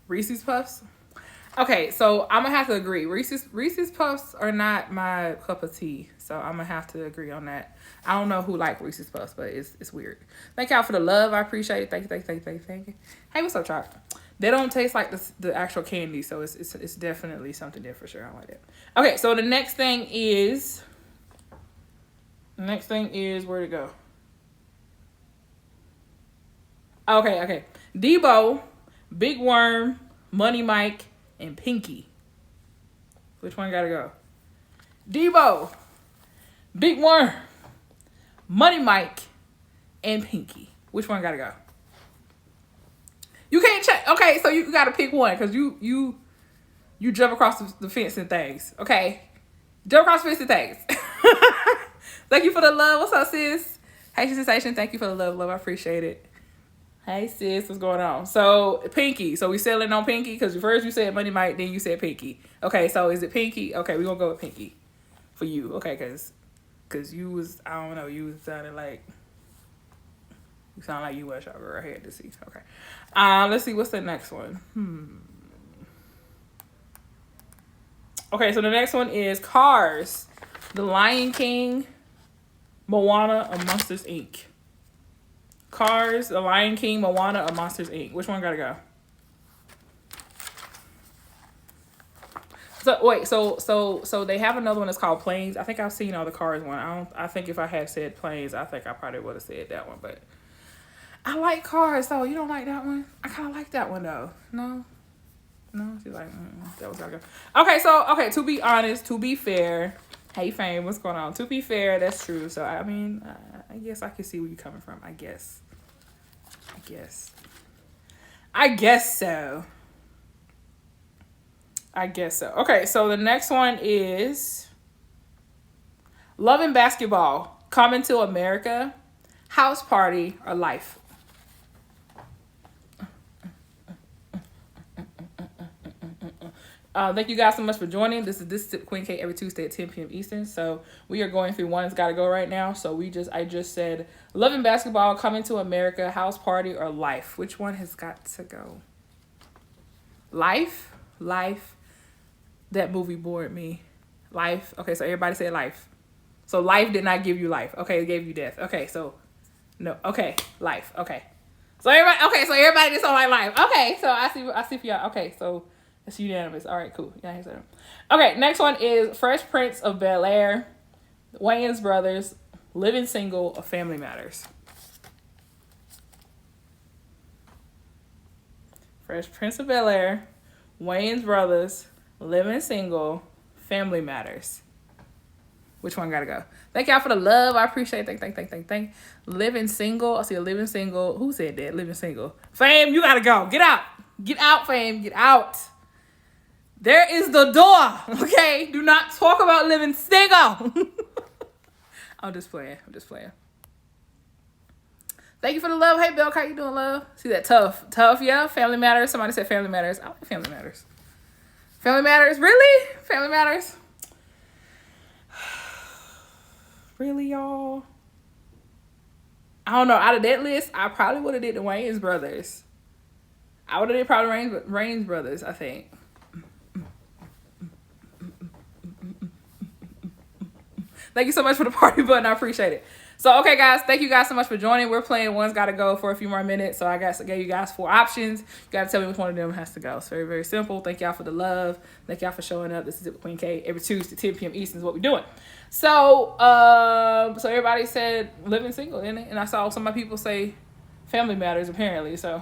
Reese's Puffs. Okay, so I'm gonna have to agree. Reese's Puffs are not my cup of tea, so I'm gonna have to agree on that. I don't know who like Reese's Puffs, but it's weird. Thank y'all for the love. I appreciate it. Thank you. Hey, what's up, Chop? They don't taste like the actual candy, so it's definitely something different for sure. I like that. Okay, so the next thing is where to go? Okay. Debo, Big Worm, Money Mike, and Pinky. Which one gotta go? Debo, Big Worm, Money Mike, and Pinky. Which one gotta go? You can't check. Okay, so you gotta pick one because you jump across the fence and things. Okay, jump across the fence and things. Thank you for the love. What's up, sis? Hey, Sensation. Thank you for the love. I appreciate it. Hey, sis. What's going on? So, Pinky. So, we settling on Pinky because first you said Money Mike, then you said Pinky. Okay, so is it Pinky? Okay, we're going to go with Pinky for you. Okay, because you was, I don't know, you sounded like, you sound like you was over. I had to see. Okay. Let's see. What's the next one? Okay, so the next one is Cars, The Lion King, Moana, or Monsters, Inc. Cars, The Lion King, Moana, or Monsters, Inc. Which one gotta go? So wait, so they have another one that's called Planes. I think I've seen all the Cars one. I think if I had said Planes, I think I probably would have said that one. But I like Cars, though. You don't like that one? I kind of like that one though. No, she's like that was gotta go. Okay, to be honest, to be fair. Hey, Fame, what's going on? To be fair, that's true. So, I mean, I guess I can see where you're coming from. I guess so. Okay, so the next one is Love and Basketball, Coming to America, House Party, or Life. Thank you guys so much for joining. This is Queen K every Tuesday at 10 p.m. Eastern. So we are going through One's Gotta Go right now. So I just said Love and Basketball, Coming to America, House Party, or Life. Which one has got to go? Life. That movie bored me. Life. Okay, so everybody say Life. So Life did not give you life. Okay, it gave you death. Okay, so no. Okay, Life. Okay. So everybody just don't like Life. Okay, so I see for y'all. Okay, so it's unanimous. All right, cool. Yeah, okay, next one is Fresh Prince of Bel-Air, Wayans Brothers, Living Single, or Family Matters. Fresh Prince of Bel-Air, Wayans Brothers, Living Single, Family Matters. Which one gotta go? Thank y'all for the love. I appreciate it. Thank. Living Single. I see a Living Single. Who said that? Living Single. Fame, you gotta go. Get out. Get out, Fame. Get out. There is the door, okay? Do not talk about living single. I'm just playing. Thank you for the love. Hey, Bill, how you doing, love? See that? Tough, yeah? Family Matters. Somebody said Family Matters. I like Family Matters. Family Matters? Really? Family Matters? Really, y'all? I don't know. Out of that list, I probably would have did the Wayans Brothers. I would have did probably Wayans Brothers, I think. Thank you so much for the party button. I appreciate it. So, okay, guys. Thank you guys so much for joining. We're playing One's Gotta Go for a few more minutes. So, I gave you guys 4 options. You got to tell me which one of them has to go. It's very, very simple. Thank y'all for the love. Thank y'all for showing up. This is it with Queen K. Every Tuesday, 10 p.m. Eastern is what we're doing. So, so everybody said Living Single, didn't it? And I saw some of my people say Family Matters, apparently. So,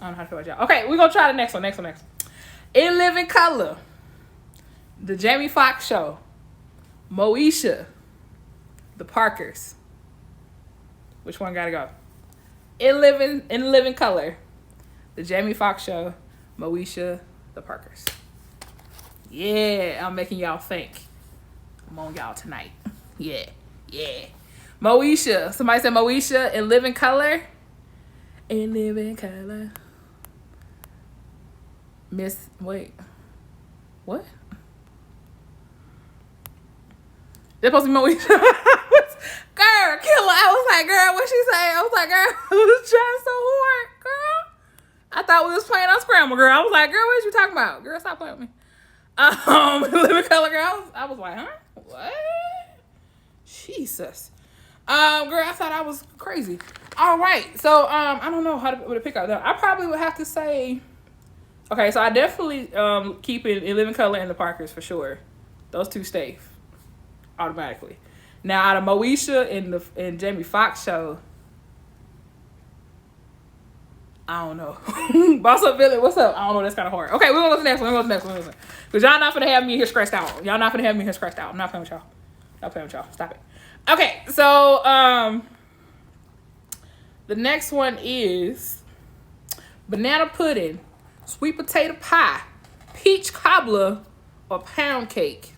I don't know how to feel about y'all. Okay, we're going to try the next one. In Living Color, The Jamie Foxx Show, Moesha, The Parkers. Which one gotta go? In Living Color, The Jamie Foxx Show, Moesha, The Parkers. Yeah, I'm making y'all think. I'm on y'all tonight. Yeah. Moesha. Somebody said Moesha in Living Color. In Living Color. Wait. What? They're supposed to be Moesha. Girl, killer. I was like, girl, what she say? I was like, girl, I was trying so hard, girl. I thought we was playing on Scramble. grandma, girl. I was like, girl, what you talking about? Girl, stop playing with me. Living color, girl. I was like, huh? What? Jesus. Girl, I thought I was crazy. All right. So, I don't know what to pick up though. I probably would have to say, okay, so I definitely keep it in Living Color and the Parkers for sure. Those two stay automatically. Now, out of Moesha and Jamie Foxx show, I don't know. Boss Up Billy, what's up? I don't know. That's kind of hard. Okay, we're going to go to the next one. Because y'all not finna have me here scratched out. I'm not playing with y'all. Stop it. Okay, so the next one is banana pudding, sweet potato pie, peach cobbler, or pound cake.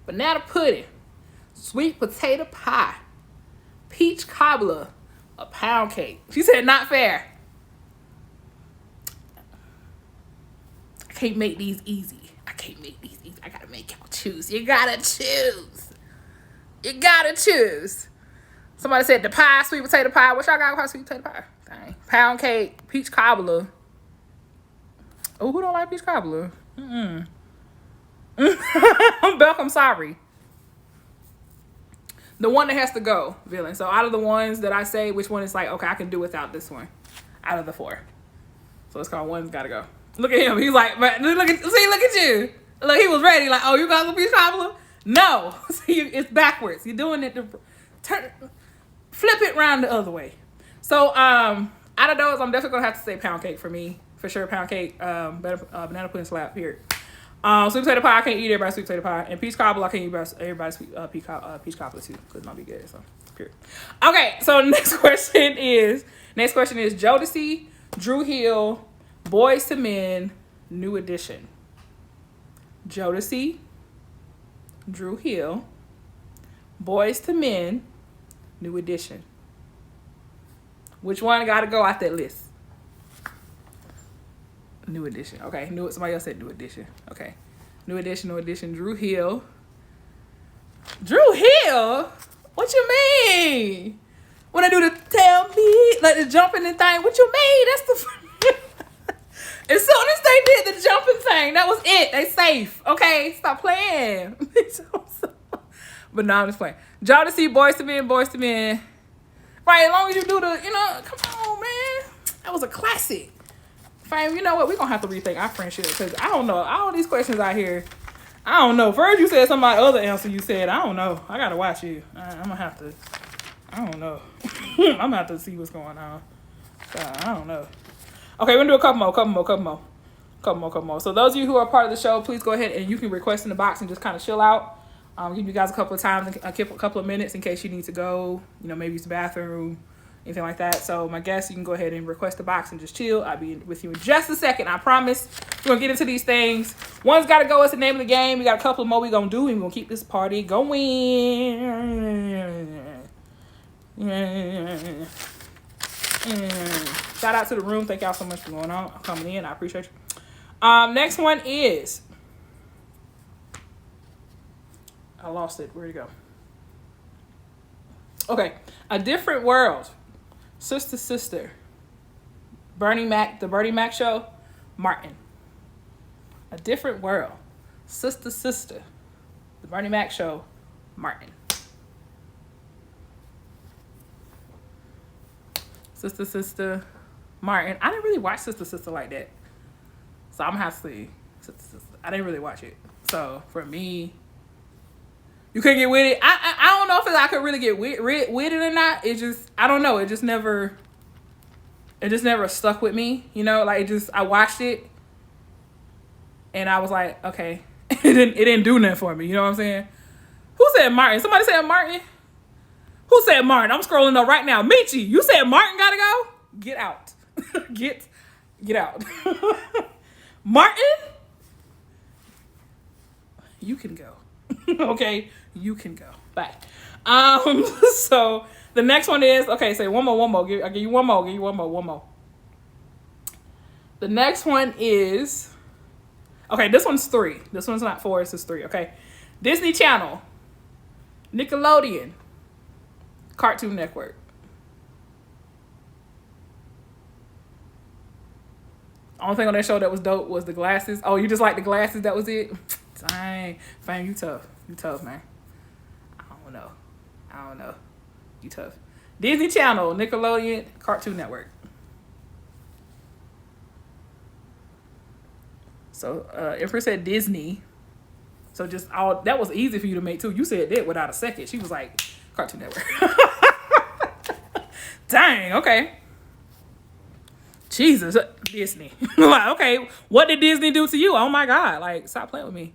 Banana pudding, sweet potato pie, peach cobbler, a pound cake. She said not fair. I can't make these easy. I gotta make y'all choose. You gotta choose. Somebody said the pie, sweet potato pie. What y'all got with sweet potato pie? Dang. Pound cake, peach cobbler. Oh, who don't like peach cobbler? Belk, I'm sorry. The one that has to go, villain. So out of the ones that I say, which one is like, okay, I can do without this one. Out of the 4. So it's called one's gotta go. Look at him. He's like, look at you. Look, he was ready. Like, oh, you got the peach cobbler? No. See, it's backwards. You're doing it to flip it around the other way. So out of those, I'm definitely gonna have to say pound cake for me. For sure, pound cake. Banana pudding slap here. Sweet potato pie, I can't eat everybody's sweet potato pie. And peach cobbler, I can't eat everybody's peach cobbler too, because it might be good. So, period. Okay, so next question is Jodeci, Drew Hill, Boys to Men, New Edition. Jodeci, Drew Hill, Boys to Men, New Edition. Which one got to go out that list? New Edition. Okay. Somebody else said New Edition. Okay. New Edition. Drew Hill. What you mean? When I do the tell me, like the jumping and thing, what you mean? That's the... As soon as they did the jumping thing, that was it. They safe. Okay? Stop playing. But no, I'm just playing. Jodeci, Boys to Men. Right, as long as you do the, come on, man. That was a classic. Fame, you know what? We're going to have to rethink our friendship because I don't know. All these questions out here, I don't know. First, you said some of my other answer you said. I don't know. I got to watch you. I'm going to have to. I don't know. I'm going to have to see what's going on. I don't know. Okay, we're going to do a couple more. So those of you who are part of the show, please go ahead and you can request in the box and just kind of chill out. Give you guys a couple of times, a couple of minutes in case you need to go, maybe use the bathroom, anything like that. So my guests, you can go ahead and request the box and just chill. I'll be with you in just a second. I promise. We're going to get into these things. One's got to go. It's the name of the game. We got a couple more we're going to do, and we're going to keep this party going. Shout out to the room. Thank y'all so much for coming in. I appreciate you. Next one is... I lost it. Where'd it go? Okay. A Different World. Sister. The Bernie Mac Show. Martin. A Different World. Sister. The Bernie Mac Show. Martin. Sister. Martin. I didn't really watch Sister like that. So I'm going to have to see Sister. I didn't really watch it. So for me... You couldn't get with it. I don't know if I could really get with it or not. It just, I don't know. It just never stuck with me. I watched it and I was like, okay. it didn't do nothing for me. You know what I'm saying? Who said Martin? Somebody said Martin? Who said Martin? I'm scrolling up right now. Michi, you said Martin gotta go? Get out. Get out. Martin? You can go. Okay, you can go. Bye. So the next one is, okay, say one more. I'll give you one more. The next one is, okay, this one's 3. This one's not 4, this is 3, okay? Disney Channel, Nickelodeon, Cartoon Network. Only thing on that show that was dope was the glasses. Oh, you just like the glasses? That was it? Dang. Fam, you tough. You tough, man. I don't know. You tough. Disney Channel, Nickelodeon, Cartoon Network. So, Empress said Disney. So just all that was easy for you to make too. You said that without a second. She was like, Cartoon Network. Dang, okay. Jesus, Disney. Like, okay, what did Disney do to you? Oh my God, like, stop playing with me.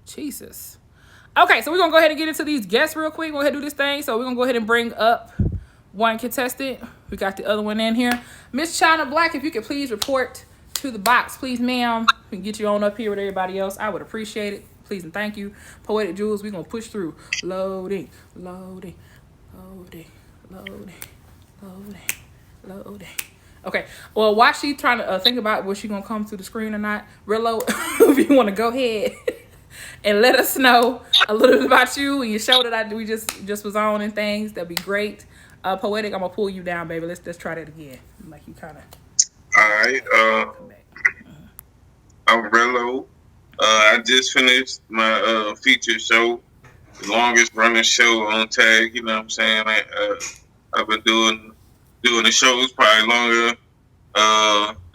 Jesus. Okay, so we're gonna go ahead and get into these guests real quick. Go ahead and do this thing. So we're gonna go ahead and bring up one contestant. We got the other one in here. MsChina Black, if you could please report to the box, please, ma'am. We can get you on up here with everybody else. I would appreciate it. Please and thank you. Poetic Jewlz, we're gonna push through. Loading. Okay, well, while she trying to think about was she gonna come to the screen or not, Rello, if you want to go ahead and let us know a little bit about you and your show that we just was on and things, that'd be great. Poetic, I'm gonna pull you down, baby. Let's try that again. Like you kind of. All right. I'm Rello. I just finished my feature show, the longest running show on Tag. You know what I'm saying? I've been doing the shows probably longer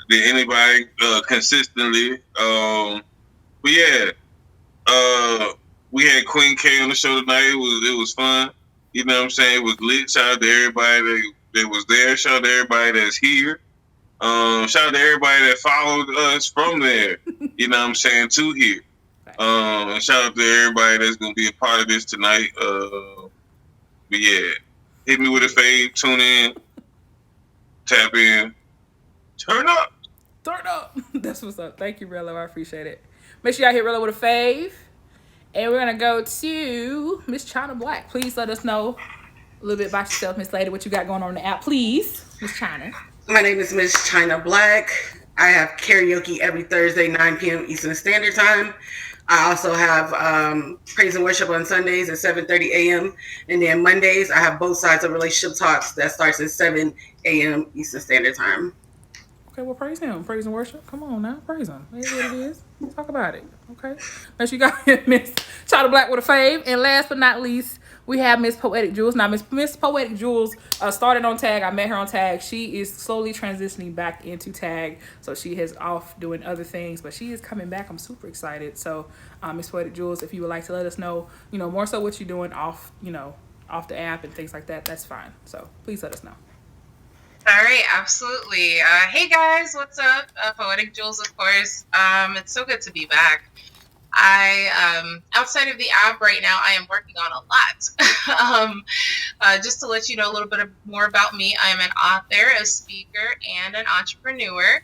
than anybody consistently. But yeah, we had Queen K on the show tonight. It was fun. You know what I'm saying? It was lit. Shout out to everybody that was there. Shout out to everybody that's here. Shout out to everybody that followed us from there. You know what I'm saying? To here. And shout out to everybody that's gonna be a part of this tonight. But yeah, hit me with a fave. Tune in. Tap in. Turn up. That's what's up. Thank you, Rello. I appreciate it. Make sure y'all hit Rello with a fave. And we're gonna go to MsChina Black. Please let us know a little bit about yourself, Miss Lady, what you got going on in the app, please, MsChina. My name is MsChina Black. I have karaoke every Thursday, 9 p.m. Eastern Standard Time. I also have praise and worship on Sundays at 7:30 a.m. And then Mondays, I have both sides of relationship talks that starts at 7 a.m. Eastern Standard Time. Okay, well, praise him. Praise and worship. Come on now. Praise him. That's what it is. Talk about it. Okay. Make sure you got MsChina Black with a fave. And last but not least, we have Miss Poetic Jewlz. Now, Miss Poetic Jewlz started on Tag. I met her on Tag. She is slowly transitioning back into Tag. So she is off doing other things, but she is coming back. I'm super excited. So, Miss Poetic Jewlz, if you would like to let us know, more so what you're doing off the app and things like that, that's fine. So please let us know. All right, absolutely. Hey guys, what's up? Poetic Jewlz, of course. It's so good to be back. I outside of the app right now, I am working on a lot. Just to let you know a little bit more about me, I am an author, a speaker, and an entrepreneur.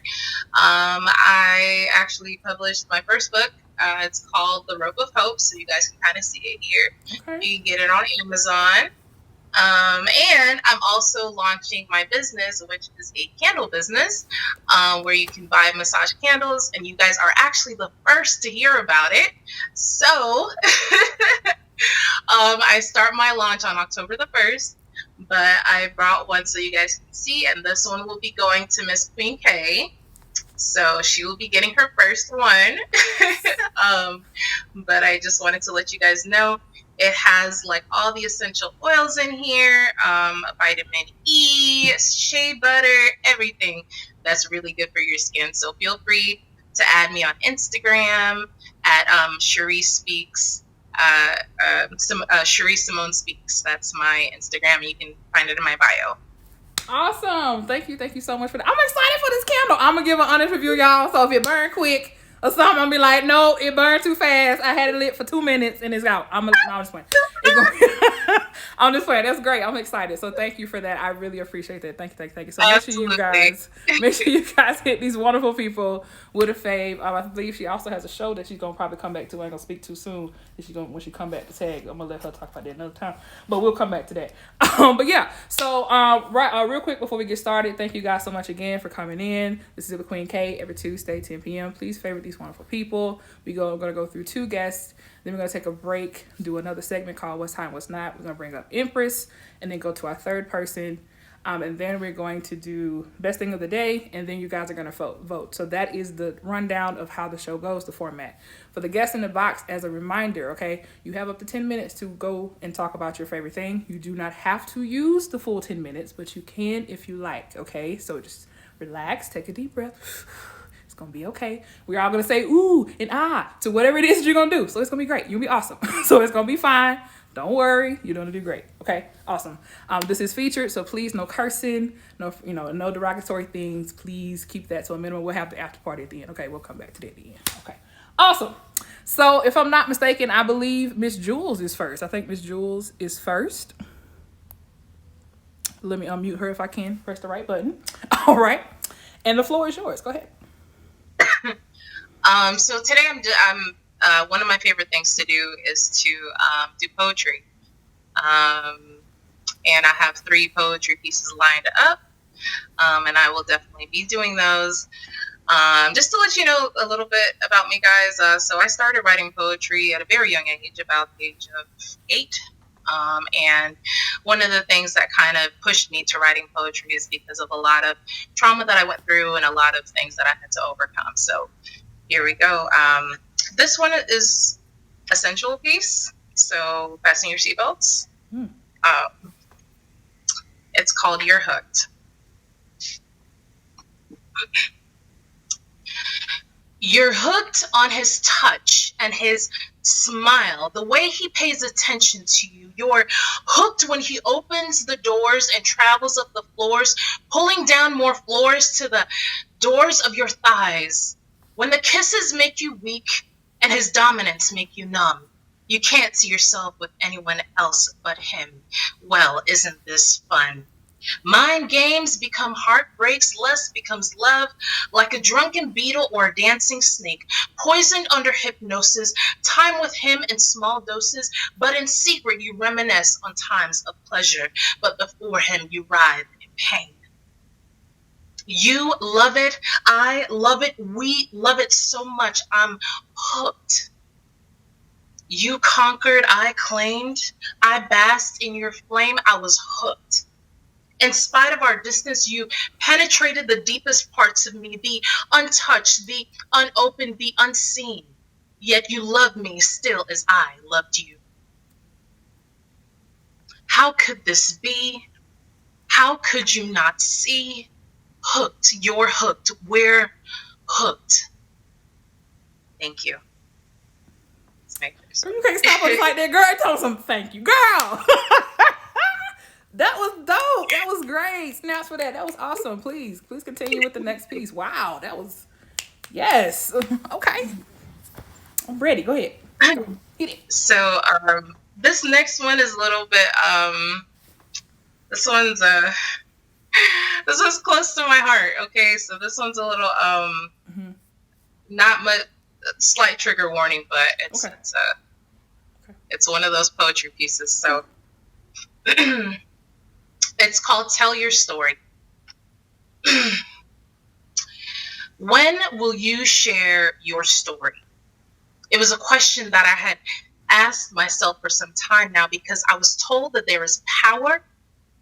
I actually published my first book. It's called The Rope of Hope, so you guys can kind of see it here. Okay. You can get it on Amazon. And I'm also launching my business, which is a candle business, where you can buy massage candles, and you guys are actually the first to hear about it. So, I start my launch on October the 1st, but I brought one so you guys can see, and this one will be going to Miss Queen K. So she will be getting her first one. But I just wanted to let you guys know it has like all the essential oils in here, vitamin E, shea butter, everything that's really good for your skin. So feel free to add me on Instagram at Cherie Speaks. Cherie Simone Speaks. That's my Instagram. You can find it in my bio. Awesome. Thank you so much for that. I'm excited for this candle. I'm gonna give an honest review, y'all. So if it burn quick or something, I'm gonna be like, no, it burned too fast. I had it lit for 2 minutes and it's out. I'm just playing. I'm just playing. That's great. I'm excited. So thank you for that. I really appreciate that. Thank you. So make sure you guys hit these wonderful people with a fave. I believe she also has a show that she's gonna probably come back to. I ain't gonna speak too soon. When she come back to Tag, I'm gonna let her talk about that another time. But we'll come back to that. But yeah. So real quick before we get started, thank you guys so much again for coming in. This is the Queen K every Tuesday, 10 p.m. Please favorite these wonderful people. We're gonna go through 2 guests. Then we're going to take a break, do another segment called What's Hot and What's Not. We're going to bring up Empress and then go to our third person. And then we're going to do best thing of the day, and then you guys are going to vote. So that is the rundown of how the show goes, the format. For the guests in the box, as a reminder, okay, you have up to 10 minutes to go and talk about your favorite thing. You do not have to use the full 10 minutes, but you can if you like, okay? So just relax, take a deep breath. It's going to be okay. We're all going to say ooh and ah to whatever it is that you're going to do. So it's going to be great. You'll be awesome. So it's going to be fine. Don't worry, you're gonna do great. Okay, awesome. This is featured, so please no cursing, no derogatory things. Please keep that to a minimum. We'll have the after party at the end. Okay, we'll come back to that at the end. Okay, awesome. So if I'm not mistaken, I believe Miss Jewlz is first. I think Miss Jewlz is first. Let me unmute her if I can. Press the right button. All right, and the floor is yours. Go ahead. So today one of my favorite things to do is to do poetry. And I have 3 poetry pieces lined up. And I will definitely be doing those. Just to let you know a little bit about me, guys. So I started writing poetry at a very young age, about the age of 8. And one of the things that kind of pushed me to writing poetry is because of a lot of trauma that I went through and a lot of things that I had to overcome. So here we go. This one is a sensual piece, so fasten your seatbelts. It's called You're Hooked. You're hooked on his touch and his smile, the way he pays attention to you. You're hooked when he opens the doors and travels up the floors, pulling down more floors to the doors of your thighs. When the kisses make you weak and his dominance make you numb, you can't see yourself with anyone else but him. Well, isn't this fun? Mind games become heartbreaks, lust becomes love, like a drunken beetle or a dancing snake, poisoned under hypnosis, time with him in small doses, but in secret you reminisce on times of pleasure, but before him you writhe in pain. You love it, I love it, we love it so much, I'm hooked. You conquered, I claimed, I basked in your flame, I was hooked. In spite of our distance, you penetrated the deepest parts of me, the untouched, the unopened, the unseen. Yet you loved me still as I loved you. How could this be? How could you not see? Hooked, you're hooked, we're hooked. Thank you. You can't stop us like that, girl. Tell us something. Thank you, girl. That was dope. That was great. Snaps for that. That was awesome. Please continue with the next piece. Wow, that was, yes. Okay, I'm ready. Go ahead. Hit it. So this next one is a little bit this one's close to my heart. Okay, so this one's a little not much, slight trigger warning, but it's one of those poetry pieces. So it's called Tell Your Story. When will you share your story? It was a question that I had asked myself for some time now, because I was told that there is power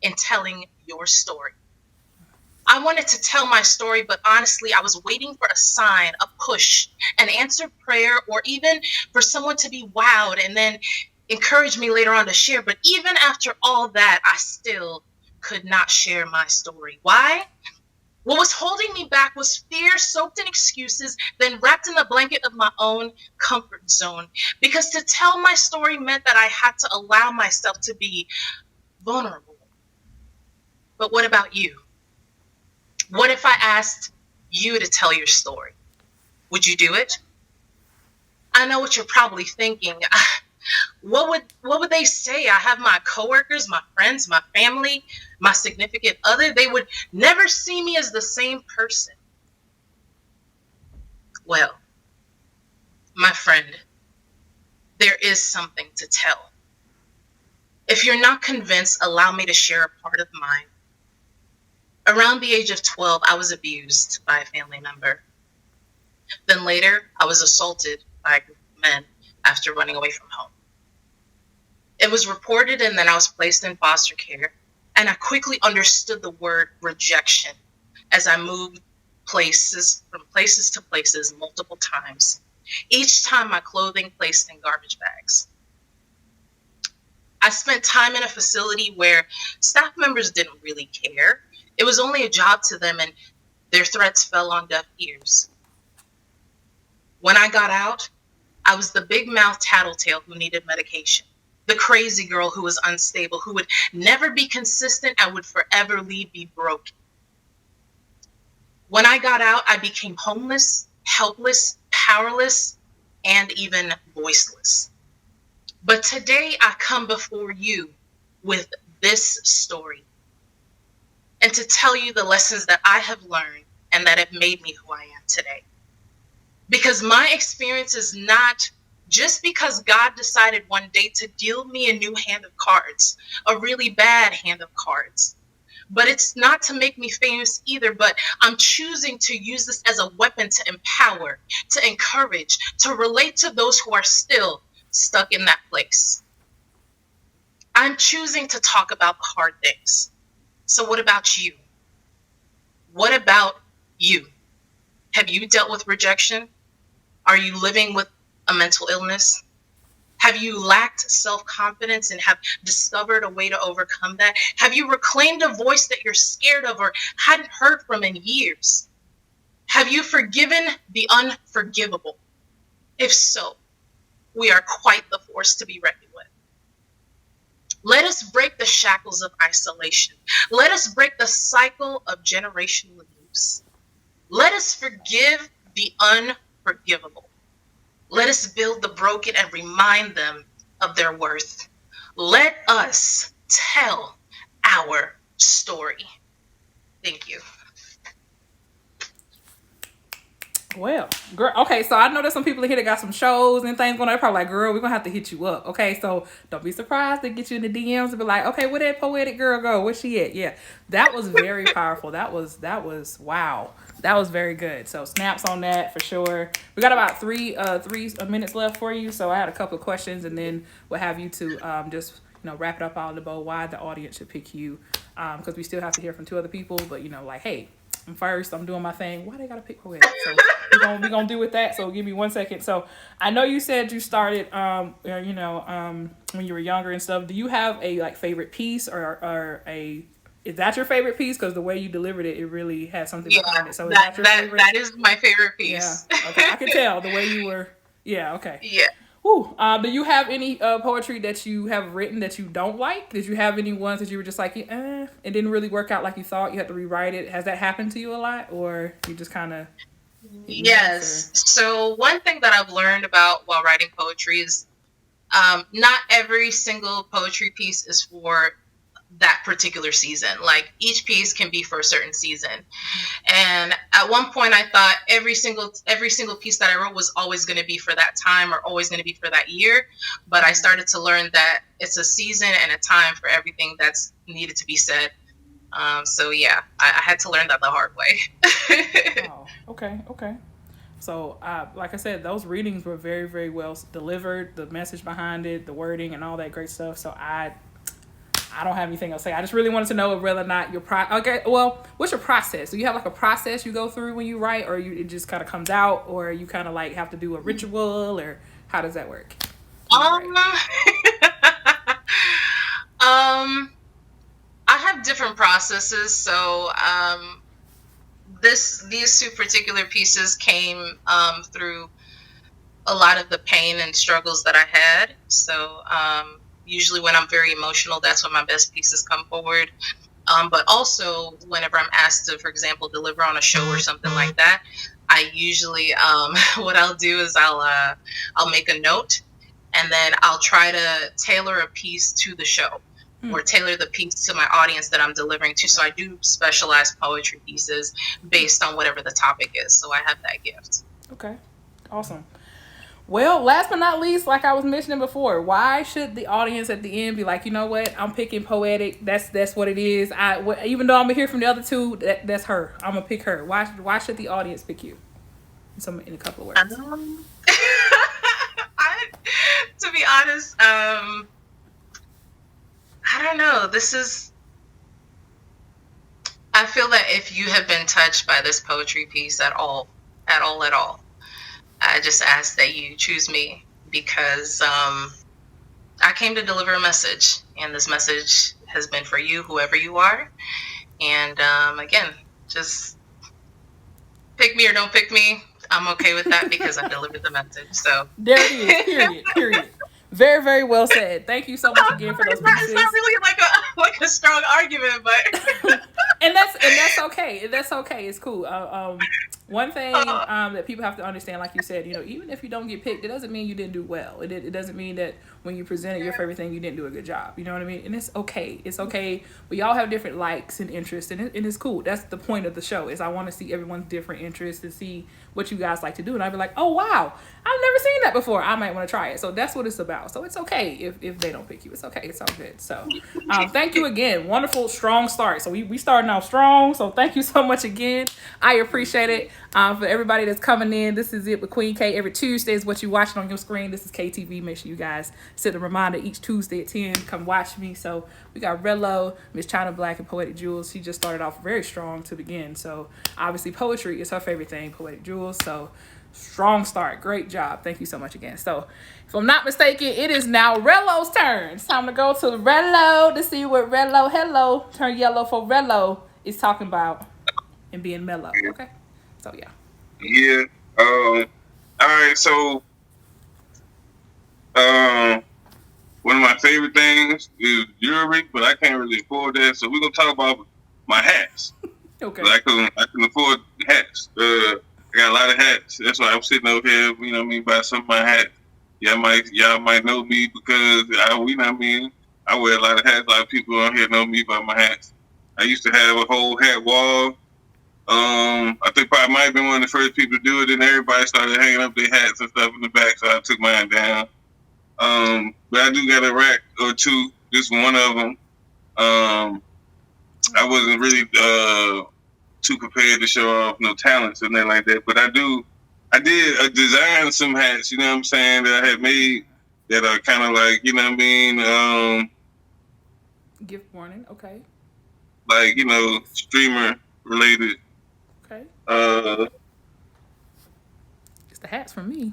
in telling your story. I wanted to tell my story, but honestly, I was waiting for a sign, a push, an answered prayer, or even for someone to be wowed and then encourage me later on to share. But even after all that, I still could not share my story. Why? What was holding me back was fear soaked in excuses, then wrapped in the blanket of my own comfort zone. Because to tell my story meant that I had to allow myself to be vulnerable. But what about you? What if I asked you to tell your story? Would you do it? I know what you're probably thinking. What would they say? I have my coworkers, my friends, my family, my significant other. They would never see me as the same person. Well, my friend, there is something to tell. If you're not convinced, allow me to share a part of mine. Around the age of 12, I was abused by a family member. Then later, I was assaulted by a group of men after running away from home. It was reported, and then I was placed in foster care And I quickly understood the word rejection as I moved from places to places multiple times. Each time my clothing placed in garbage bags. I spent time in a facility where staff members didn't really care. It was only a job to them, and their threats fell on deaf ears. When I got out, I was the big mouth tattletale who needed medication. The crazy girl who was unstable, who would never be consistent and would forever be broken. When I got out, I became homeless, helpless, powerless, and even voiceless. But today I come before you with this story, and to tell you the lessons that I have learned and that have made me who I am today. Because my experience is not just because God decided one day to deal me a new hand of cards, a really bad hand of cards. But it's not to make me famous either, but I'm choosing to use this as a weapon to empower, to encourage, to relate to those who are still stuck in that place. I'm choosing to talk about hard things. So what about you? What about you? Have you dealt with rejection? Are you living with a mental illness? Have you lacked self-confidence and have discovered a way to overcome that? Have you reclaimed a voice that you're scared of or hadn't heard from in years? Have you forgiven the unforgivable? If so, we are quite the force to be reckoned with. Let us break the shackles of isolation. Let us break the cycle of generational abuse. Let us forgive the unforgivable. Let us build the broken and remind them of their worth. Let us tell our story. Thank you. Well, girl, okay, so I know there's some people here that got some shows and things going on. They're probably like, girl, we're going to have to hit you up. Okay, so don't be surprised to get you in the DMs and be like, okay, where that Poetic girl go? Where's she at? Yeah, that was very powerful. That was, wow. That was very good. So snaps on that for sure. We got about three minutes left for you. So I had a couple of questions and then we'll have you to just, wrap it up all in the bow. Why the audience should pick you. Because we still have to hear from 2 other people. But, like, hey, I'm first. I'm doing my thing. Why they got to pick Poetic? So we're gonna do with that. So give me 1 second. So I know you said you started, when you were younger and stuff. Do you have a favorite piece or a is that your favorite piece? Because the way you delivered it, it really had something behind it. So is that your favorite? That is my favorite piece. Yeah. Okay. I can tell the way you were. Yeah. Okay. Yeah. Whew. Do you have any poetry that you have written that you don't like? Did you have any ones that you were just like, it didn't really work out like you thought? You had to rewrite it. Has that happened to you a lot, or you just kind of? Yes. So one thing that I've learned about while writing poetry is not every single poetry piece is for that particular season. Like each piece can be for a certain season. And at one point I thought every single piece that I wrote was always going to be for that time or always going to be for that year. But I started to learn that it's a season and a time for everything that's needed to be said. So yeah, I had to learn that the hard way. Oh, okay. So, like I said, those readings were very, very well delivered. The message behind it, the wording, and all that great stuff. So I don't have anything else to say. I just really wanted to know whether or not your okay. Well, what's your process? Do you have like a process you go through when you write, or it just kind of comes out, or you kind of like have to do a ritual, or how does that work? I have different processes. So these 2 particular pieces came through a lot of the pain and struggles that I had. So usually when I'm very emotional, that's when my best pieces come forward. But also whenever I'm asked to, for example, deliver on a show or something like that, I usually what I'll do is I'll make a note and then I'll try to tailor a piece to the show. Or tailor the piece to my audience that I'm delivering to. So I do specialized poetry pieces based on whatever the topic is. So I have that gift. Okay. Awesome. Well, last but not least, like I was mentioning before, why should the audience at the end be like, you know what, I'm picking Poetic. That's what it is. Even though I'm going to hear from the other 2, that's her. I'm going to pick her. Why should the audience pick you? In a couple of words. To be honest, I don't know. This is I feel that if you have been touched by this poetry piece at all, I just ask that you choose me because I came to deliver a message, and this message has been for you, whoever you are. And again, just pick me or don't pick me. I'm okay with that because I delivered the message. So there it is. Period. Very, very well said. Thank you so much again for those pieces. It's not really like a strong argument, but and that's okay. That's okay. It's cool. One thing that people have to understand, like you said, even if you don't get picked, it doesn't mean you didn't do well. It doesn't mean that when you presented your favorite thing, you didn't do a good job. You know what I mean? And it's okay. It's okay. We all have different likes and interests, and it's cool. That's the point of the show. Is I want to see everyone's different interests and see what you guys like to do. And I'd be like, oh wow, I've never seen that before. I might want to try it. So that's what it's about. So it's okay if they don't pick you. It's okay. It's all good. So thank you again. Wonderful, strong start. So we starting out strong. So thank you so much again. I appreciate it. For everybody that's coming in, this is it with Queen K. Every Tuesday is what you're watching on your screen. This is KTV. Make sure you guys set a reminder each Tuesday at 10. Come watch me. So we got Rello, MsChina Black, and Poetic Jewlz. She just started off very strong to begin. So obviously poetry is her favorite thing, Poetic Jewlz. So strong start. Great job. Thank you so much again. So if I'm not mistaken, it is now Rello's turn. It's time to go to Rello to see what Rello, hello, turn yellow for Rello is talking about and being mellow. Okay? So yeah. Yeah. All right. So, one of my favorite things is jewelry, but I can't really afford that. So we're gonna talk about my hats. Okay. I can afford hats. I got a lot of hats. That's why I'm sitting over here. You know what I mean? By some of my hats. Y'all might know me because I wear a lot of hats. A lot of people on here know me by my hats. I used to have a whole hat wall. I think probably might have been one of the first people to do it, and everybody started hanging up their hats and stuff in the back, so I took mine down. But I do got a rack or two, just one of them. I wasn't really too prepared to show off no talents or nothing like that, but I did design some hats, you know what I'm saying, that I had made that are kind of like, you know what I mean? Gift warning, okay. Like, streamer related. Okay. It's the hats from me.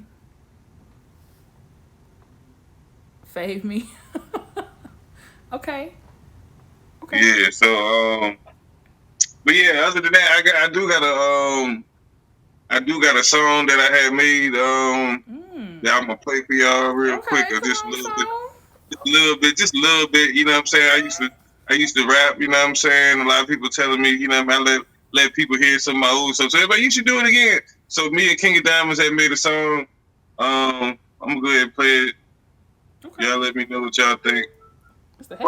Fave me. Okay. Yeah, so but yeah, other than that, I do got a song that I had made that I'm gonna play for y'all real quick, or just a little bit, you know what I'm saying? I used to rap, you know what I'm saying? A lot of people telling me, you know, I let people hear some of my old stuff. So everybody, you should do it again. So me and King of Diamonds had made a song. I'm gonna go ahead and play it. Okay. Y'all let me know what y'all think. What's the heck?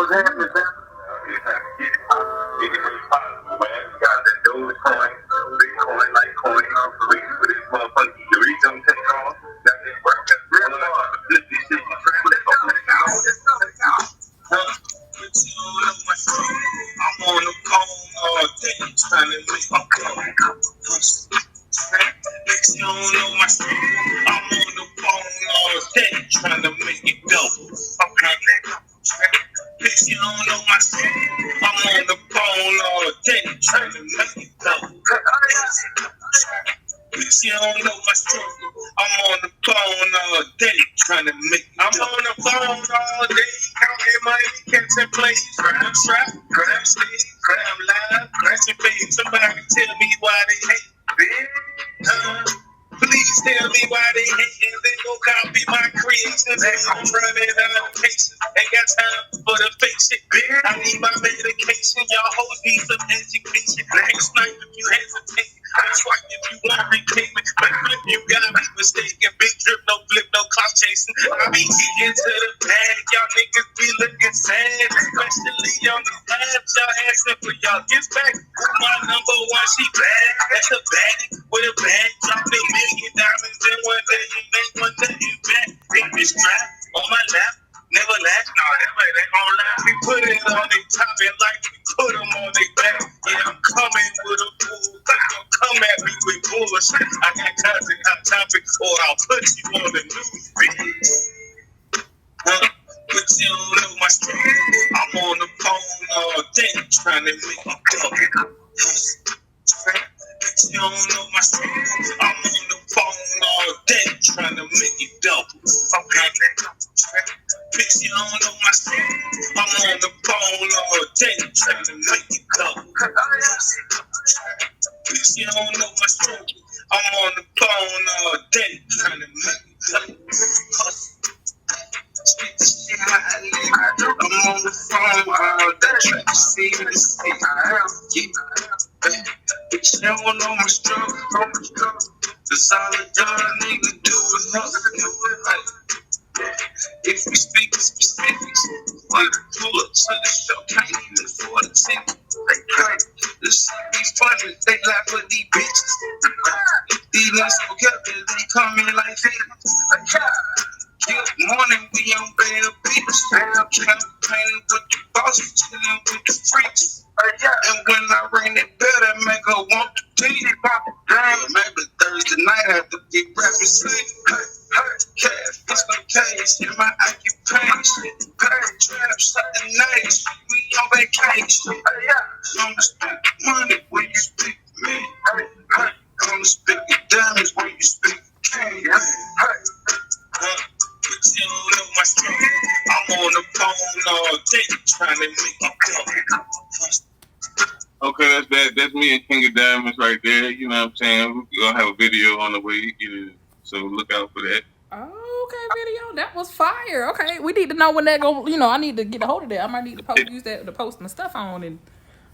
I'm on the phone all day trying to make my bitch, you don't know my story. I'm on the phone all day trying to make it go. Bitch, you don't know my story. I'm on the phone all day trying to make it go. Bitch, you don't know my story. I'm on the phone all day trying to make it go. I'm on the phone all day counting money, catching plays, crime trap, crime stage, crime live, crashing fame. Somebody tell me why they hate. Please tell me why they hate and then go copy my creations. I'm running out of patience. Ain't got time for the fake shit. I need my medication. Y'all hoes need some education. Ain't snipe if you hesitate. That's why if you want repayment, but flip you got me mistaken. Big drip, no flip, no clout chasing. I be getting to the bag. Y'all niggas be looking sad, especially on the apps. Y'all asking for y'all gifts back. My number one, she bad. That's a baddie with a bag. Dropping million diamonds in one day. You make one nothing back. Big bitch strap on my lap. Never last, no, they gon' lie. We put it on their top and like we put them on their back. Yeah, I'm coming with a fool. Don't come at me with bullshit. I got constant hot topics or I'll put you on the news, bitch. But you don't know my story. I'm on the phone all day trying to make it go. you don't know my struggle, I'm on the phone all day trying to make it double. Okay. Bitch, you don't know my struggle, I'm on the phone all day trying to make it double. Bitch, you don't know my struggle, I'm on the phone all day trying to make it double. Speak the shit how I live. I'm on the phone all day trying to see the shit. Yeah. Bitch, you don't know my struggle. Cause all a young nigga do is hustle. If we speak in specifics, we pull up to the show, can't even afford a ticket. They crazy. This shit be funny, they laugh for these bitches. These niggas together, they come in like this. Good morning, we on Bell Beach. Campaigning with the boss, chilling with the freaks. And when I ring that bell, that make her want to teach. Maybe Thursday night after get rapping sleep. Cash, it's no cash in my occupation. Trap, something nice, we on vacation. On the speak money when you speak me. On the speak diamonds when you speak king. But you don't know my struggle. I'm on the phone all day trying to make it go. Okay, that's that. That's me and King of Diamonds right there. You know what I'm saying? We're gonna have a video on the way. So look out for that. Oh, okay, video. That was fire. Okay, we need to know when that go. I need to get a hold of that. I might need to use that to post my stuff on and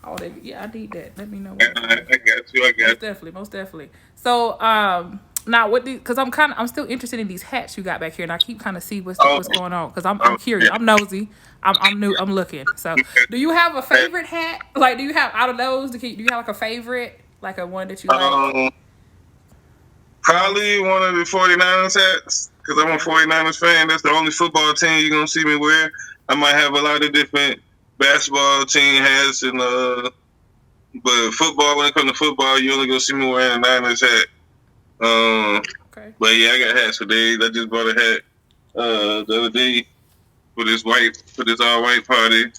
all that. Yeah, I need that. Let me know. I got you. Most definitely. So, now what? Because I'm still interested in these hats you got back here, and I keep kind of see what's going on. Because I'm curious. I'm nosy. I'm new. I'm looking. So, do you have a favorite hat? Like, do you have out of those? Do you have like a favorite, like a one that you like? Probably one of the 49ers hats, because I'm a 49ers fan. That's the only football team you're going to see me wear. I might have a lot of different basketball team hats, but football, when it comes to football, you only going to see me wearing a Niners hat. Okay. But yeah, I got hats for days. I just bought a hat the other day for this all-white party.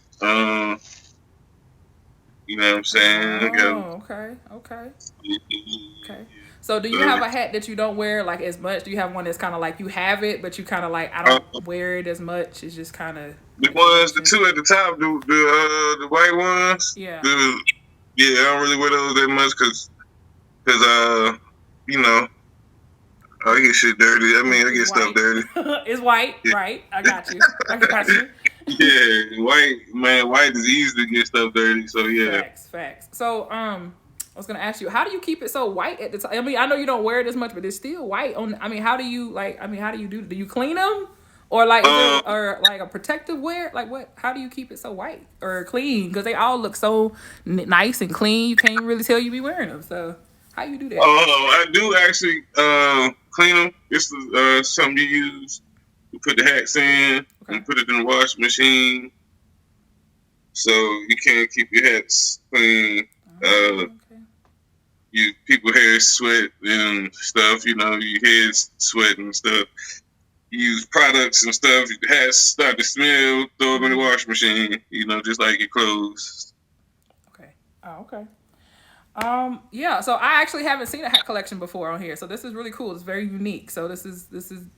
You know what I'm saying? Oh, okay. Okay. So do you have a hat that you don't wear like as much? Do you have one that's kind of like you have it, but you kind of like I don't wear it as much? It's just kind of the two at the top, the white ones. Yeah. I don't really wear those that much because I get shit dirty. I mean, I get stuff dirty. It's white, yeah. Right? I got you. Yeah, white is easy to get stuff dirty. So yeah. Facts. So I was gonna ask you, how do you keep it so white at the time? I mean, I know you don't wear it as much, but it's still white on. I mean, how do you do you clean them, or like or like a protective wear? Like what? How do you keep it so white or clean? Because they all look so nice and clean. You can't really tell you be wearing them. So how you do that? I do actually clean them. This is something you use to put the hats in and put it in the washing machine, so you can't keep your hats clean. People hair sweat and stuff, your head's sweat and stuff. You use products and stuff, your hats start to smell, throw them in the washing machine, just like your clothes. Okay. Oh, okay. Yeah, so I actually haven't seen a hat collection before on here, so this is really cool. It's very unique. So this is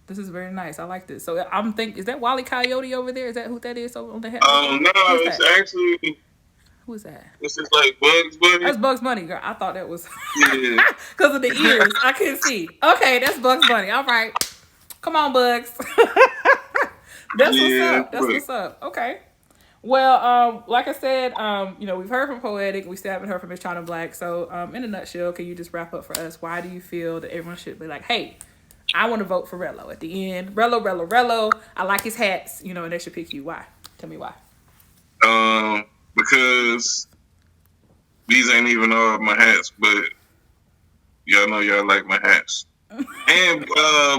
very nice. I like this. So I'm thinking, is that Wile E. Coyote over there? Is that who that is on the hat? No, it's actually. Who is that? This is like Bugs Bunny. That's Bugs Bunny, girl. I thought that was because of the ears. I couldn't see. Okay, that's Bugs Bunny. All right, come on, Bugs. That's what's up. Okay. Well, like I said, we've heard from Poetic. We still haven't heard from MsChina Black. So, in a nutshell, can you just wrap up for us? Why do you feel that everyone should be like, hey, I want to vote for Rello at the end? Rello. I like his hats, and they should pick you. Why? Tell me why. Because these ain't even all my hats, but y'all know y'all like my hats. And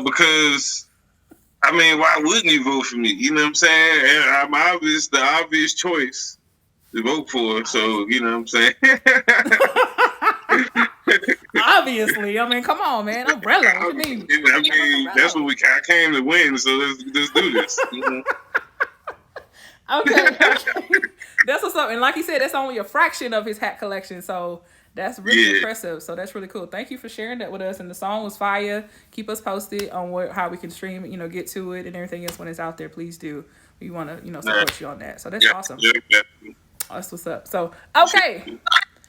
because, I mean, why wouldn't you vote for me? You know what I'm saying? And I'm the obvious choice to vote for, so you know what I'm saying? Obviously. I mean, come on, man. I'm Rello. What do you mean? I mean, that's what I came to win, so let's do this. Okay. That's what's up. And like he said, that's only a fraction of his hat collection. So That's really impressive. So that's really cool. Thank you for sharing that with us. And the song was fire. Keep us posted on how we can stream it, get to it and everything else when it's out there. Please do. We want to, support you on that. So that's awesome. That's what's up. So, okay.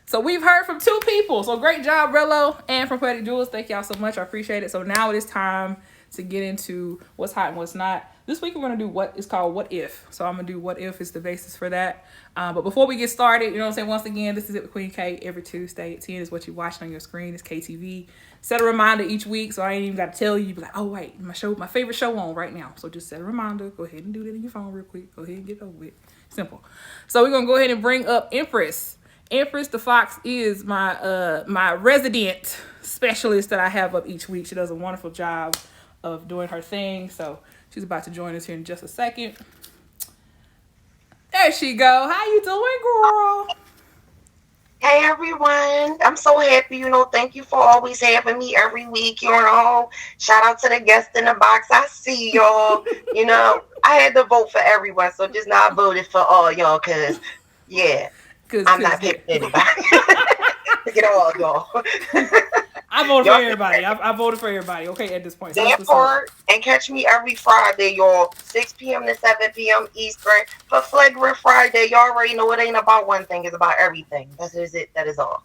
So we've heard from 2 people. So great job, Rello, and from Poetic Jewlz. Thank y'all so much. I appreciate it. So now it is time to get into what's hot and what's not. This week we're going to do what is called What If. So I'm going to do What If is the basis for that. But before we get started, once again, this is it with Queen K. Every Tuesday at 10 is what you're watching on your screen. It's KTV. Set a reminder each week, so I ain't even got to tell you. Be like, oh, wait, my favorite show on right now. So just set a reminder. Go ahead and do that in your phone real quick. Go ahead and get it over with. Simple. So we're going to go ahead and bring up Empress. Empress the Fox is my resident specialist that I have up each week. She does a wonderful job of doing her thing. So she's about to join us here in just a second. There she go. How you doing, girl? Hey everyone, I'm so happy, thank you for always having me every week, shout out to the guests in the box. I see y'all, I had to vote for everyone, so just now I voted for all y'all, cause I'm not picking anybody. Get all y'all. I voted for everybody. I voted for everybody. Okay, at this point. So that part, and catch me every Friday, y'all, 6 p.m. to 7 p.m. Eastern for Flagrant Friday. Y'all already know it ain't about one thing; it's about everything. That is it. That is all.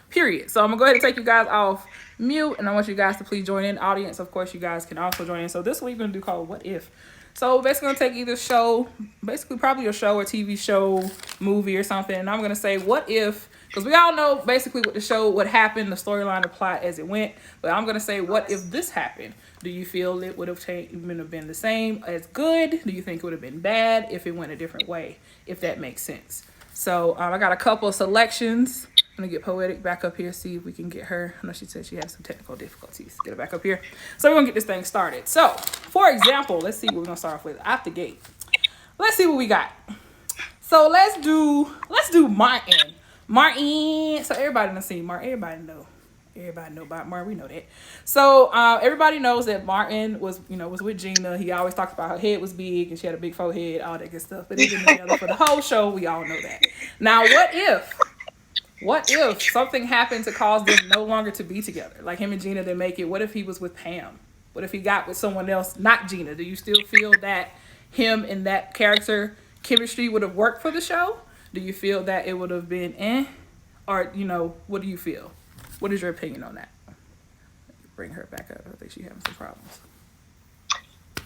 Period. So I'm gonna go ahead and take you guys off mute, and I want you guys to please join in. Audience, of course, you guys can also join in. So this week we're gonna do called What If. So basically gonna take either show, basically probably a show or TV show, movie or something, and I'm gonna say what if, because we all know basically what the show, what happened, the storyline, the plot as it went, but I'm gonna say what if this happened? Do you feel it would have been the same as good? Do you think it would have been bad if it went a different way? If that makes sense. So I got a couple of selections. I'm gonna get Poetic back up here, see if we can get her. I know she said she has some technical difficulties. Get her back up here. So we're gonna get this thing started. So, for example, let's see what we're gonna start off with out the gate. Let's see what we got. So let's do Martin. Martin. So everybody done seen Martin. Everybody know about Martin. We know that. So everybody knows that Martin was with Gina. He always talked about her head was big and she had a big forehead, all that good stuff. But they've been together for the whole show. We all know that. Now, what if something happened to cause them no longer to be together? Like him and Gina didn't make it. What if he was with Pam? What if he got with someone else, not Gina? Do you still feel that him and that character chemistry would have worked for the show? Do you feel that it would have been Or, what do you feel? What is your opinion on that? Bring her back up. I think she's having some problems.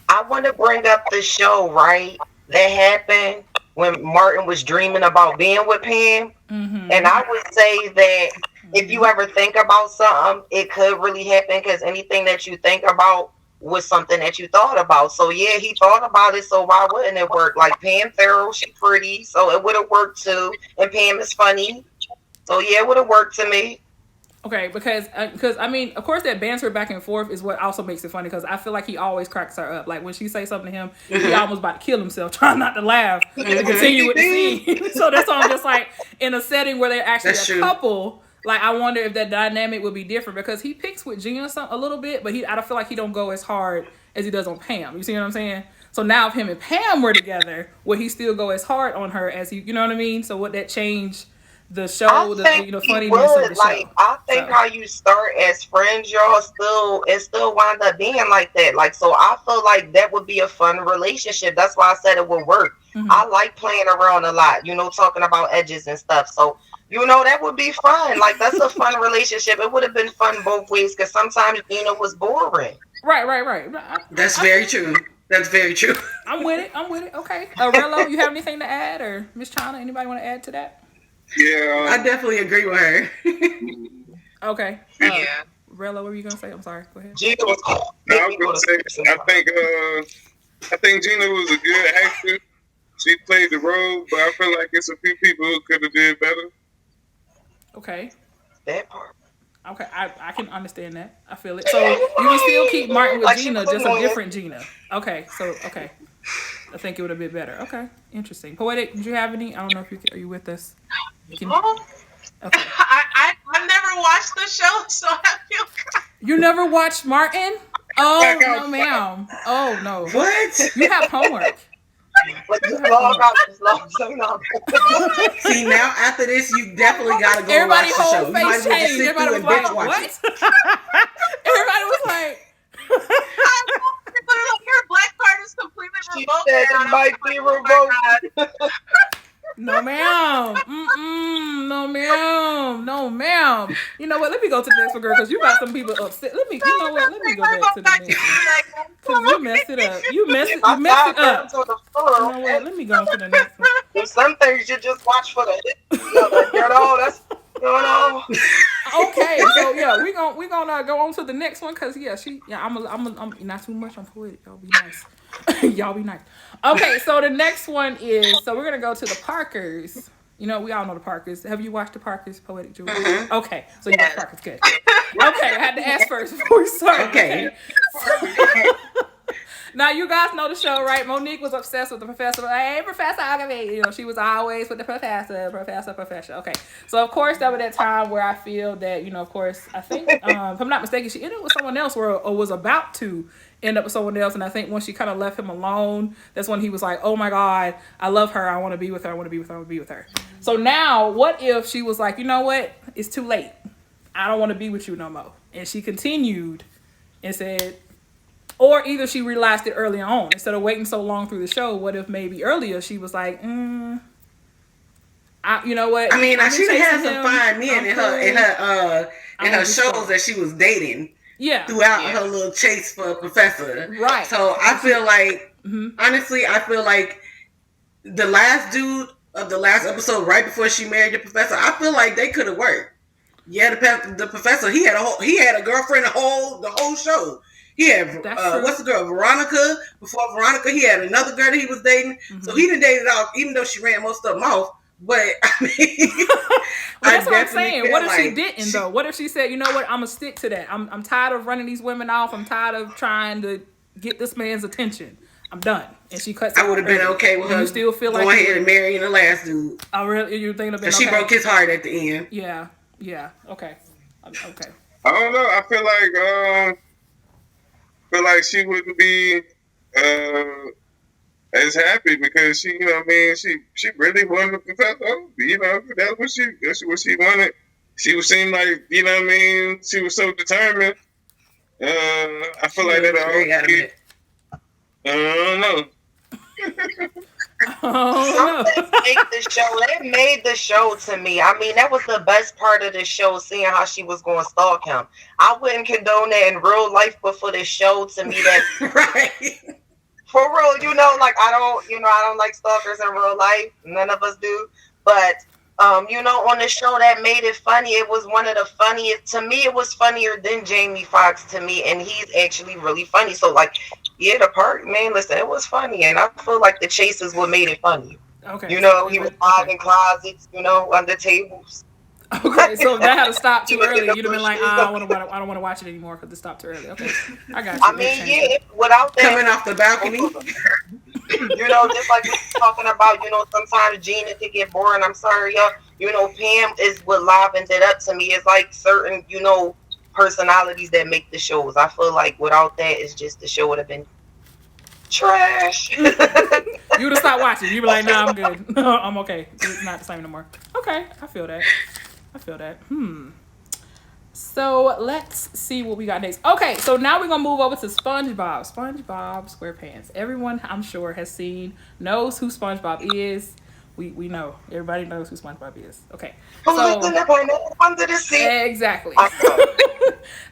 I want to bring up the show, right? That happened when Martin was dreaming about being with Pam. Mm-hmm. And I would say that if you ever think about something, it could really happen because anything that you think about was something that you thought about. So yeah, he thought about it, so why wouldn't it work? Like Pam Farrell, she's pretty, so it would have worked too. And Pam is funny. So yeah, it would have worked to me. Okay, because I mean, of course, that banter back and forth is what also makes it funny. Because I feel like he always cracks her up. Like when she say something to him, he almost about to kill himself, trying not to laugh to continue with the scene. So that's why I'm just like, in a setting where they're actually a couple. Like I wonder if that dynamic would be different because he picks with Gina a little bit, but I don't feel like he don't go as hard as he does on Pam. You see what I'm saying? So now if him and Pam were together, would he still go as hard on her as he? You know what I mean? So would that change the show, the funniness of the show? I think how you start as friends, y'all it still wind up being like that. Like, so I feel like that would be a fun relationship. That's why I said it would work. Mm-hmm. I like playing around a lot, talking about edges and stuff. So, that would be fun. Like, that's a fun relationship. It would have been fun both ways because sometimes Gina was boring. Right. That's very true. That's very true. I'm with it. Okay. Rello, you have anything to add? Or MsChina, anybody want to add to that? Yeah, I definitely agree with her. Okay. Yeah. Rello, what were you gonna say? I'm sorry. Go ahead. I was gonna say, I think Gina was a good actress. She played the role, but I feel like it's a few people who could have did better. Okay. That part. Okay, I can understand that. I feel it. So you can still keep Martin with Gina, just a different Gina. Okay. I think it would have been better. Okay, interesting. Poetic, did you have any? I don't know if are you with us? Okay. I've never watched the show, so I feel. You never watched Martin? Oh no, ma'am. Oh no. What? You have homework. Like, just log out, just log out. See, now after this, you definitely gotta go Everybody watch the show. whole You might face as well just changed. sit Everybody through was and like, binge watch what? it. Everybody was like, Your black card is completely She revoked. said now. it might be Oh my revoked. God. no ma'am. No ma'am. No ma'am. You know what? Let me go to the next one, girl, because you got some people upset. You know what? Let me go back to the next one. Because you messed it up. You messed it up. You know what? Let me go to the next one. There's some things you just watch for the that's Okay, so yeah, we gonna go on to the next one because I'm not too much. I'm poetic. Y'all be nice. Y'all be nice. Okay, so the next one is we're gonna go to the Parkers. You know, we all know the Parkers. Have you watched the Parkers, Poetic Jewlz? Mm-hmm. Okay, so you watch Parkers, good. Okay, I had to ask first before we start. Okay. Now you guys know the show, right? Monique was obsessed with the professor. Hey, Professor Agave. You know, she was always with the professor. Okay, so of course that was that time where I feel that of course I think if I'm not mistaken, she ended with someone else or was about to end up with someone else, and I think when she kind of left him alone, that's when he was like, "Oh my God, I love her. I want to be with her. I want to be with her. I want to be with her." So now, what if she was like, you know what? It's too late. I don't want to be with you no more, and she continued and said. Or either she realized it early on instead of waiting so long through the show. What if maybe earlier she was like, you know what? I mean, she had some fine men in her shows that she was dating. Yeah. Throughout her little chase for Professor. Right. So I feel like, honestly, the last dude of the last episode, right before she married the Professor, I feel like they could have worked. Yeah, the Professor, he had a girlfriend the whole show. He had what's the girl, Veronica? Before Veronica, he had another girl that he was dating. So he didn't date it off, even though she ran most of them off. But I mean, that's what I'm saying. What if she didn't though? What if she said, you know what, I'm gonna stick to that. I'm tired of running these women off. I'm tired of trying to get this man's attention. I'm done. And she cuts. I would have been okay with her. You still feel like going ahead and marrying the last dude? Oh, really? You're thinking of it? She broke his heart at the end. Yeah. Okay. Okay. I don't know. I feel like she wouldn't be as happy because she really wanted the Professor. That's what she wanted. She would seem like, she was so determined. I feel like that all. I don't know. They made the show to me. I mean, that was the best part of the show, seeing how she was going to stalk him. I wouldn't condone that in real life, but for the show, to me, that right. For real, I don't like stalkers in real life. None of us do. But on the show that made it funny, it was one of the funniest. To me, it was funnier than Jamie Foxx to me, and he's actually really funny. So the part, man, listen, it was funny, and I feel like the chase is what made it funny. Okay. He was hiding in closets, under tables. Okay, so if that had to stop too early, you'd have been like, I don't want to watch it anymore because it stopped too early. Okay, I got you. I mean, without that, coming off the balcony. Just like we were talking about, sometimes Gina could get boring. I'm sorry, y'all. Pam is what livened it up to me. It's like certain, personalities that make the shows. I feel like without that, it's just the show would have been trash. You would have stopped watching. You'd be like, nah, I'm good. I'm okay. It's not the same no more. Okay, I feel that. So let's see what we got next. Okay, so now we're gonna move over to SpongeBob. SpongeBob SquarePants. Everyone, I'm sure, knows who SpongeBob is. We know. Everybody knows who SpongeBob is. Okay. So under the sea. Exactly.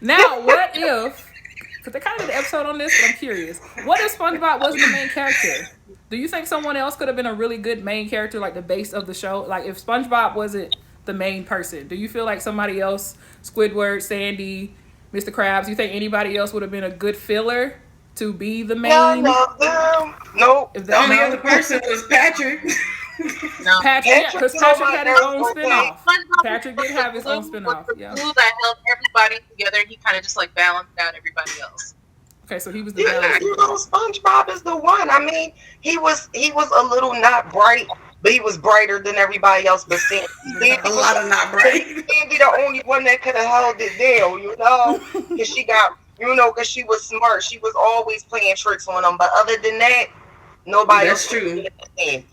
Now, what if? Because they kind of did an episode on this, but I'm curious. What if SpongeBob wasn't the main character? Do you think someone else could have been a really good main character, like the base of the show? Like if SpongeBob wasn't the main person, do you feel like somebody else, Squidward, Sandy, Mr. Krabs, you think anybody else would have been a good filler to be the main? No. The only other person was Patrick. Patrick, because Patrick had his own spinoff. Patrick did have his own spinoff. Yeah. Glue that held everybody together. He kind of just balanced out everybody else. Okay, so he was the balance. SpongeBob is the one. I mean, he was a little not bright, but he was brighter than everybody else. But Sandy, a lot of not bright. Sandy, the only one that could have held it down, because she got, because she was smart. She was always playing tricks on them. But other than that, Nobody That's else true. did the same.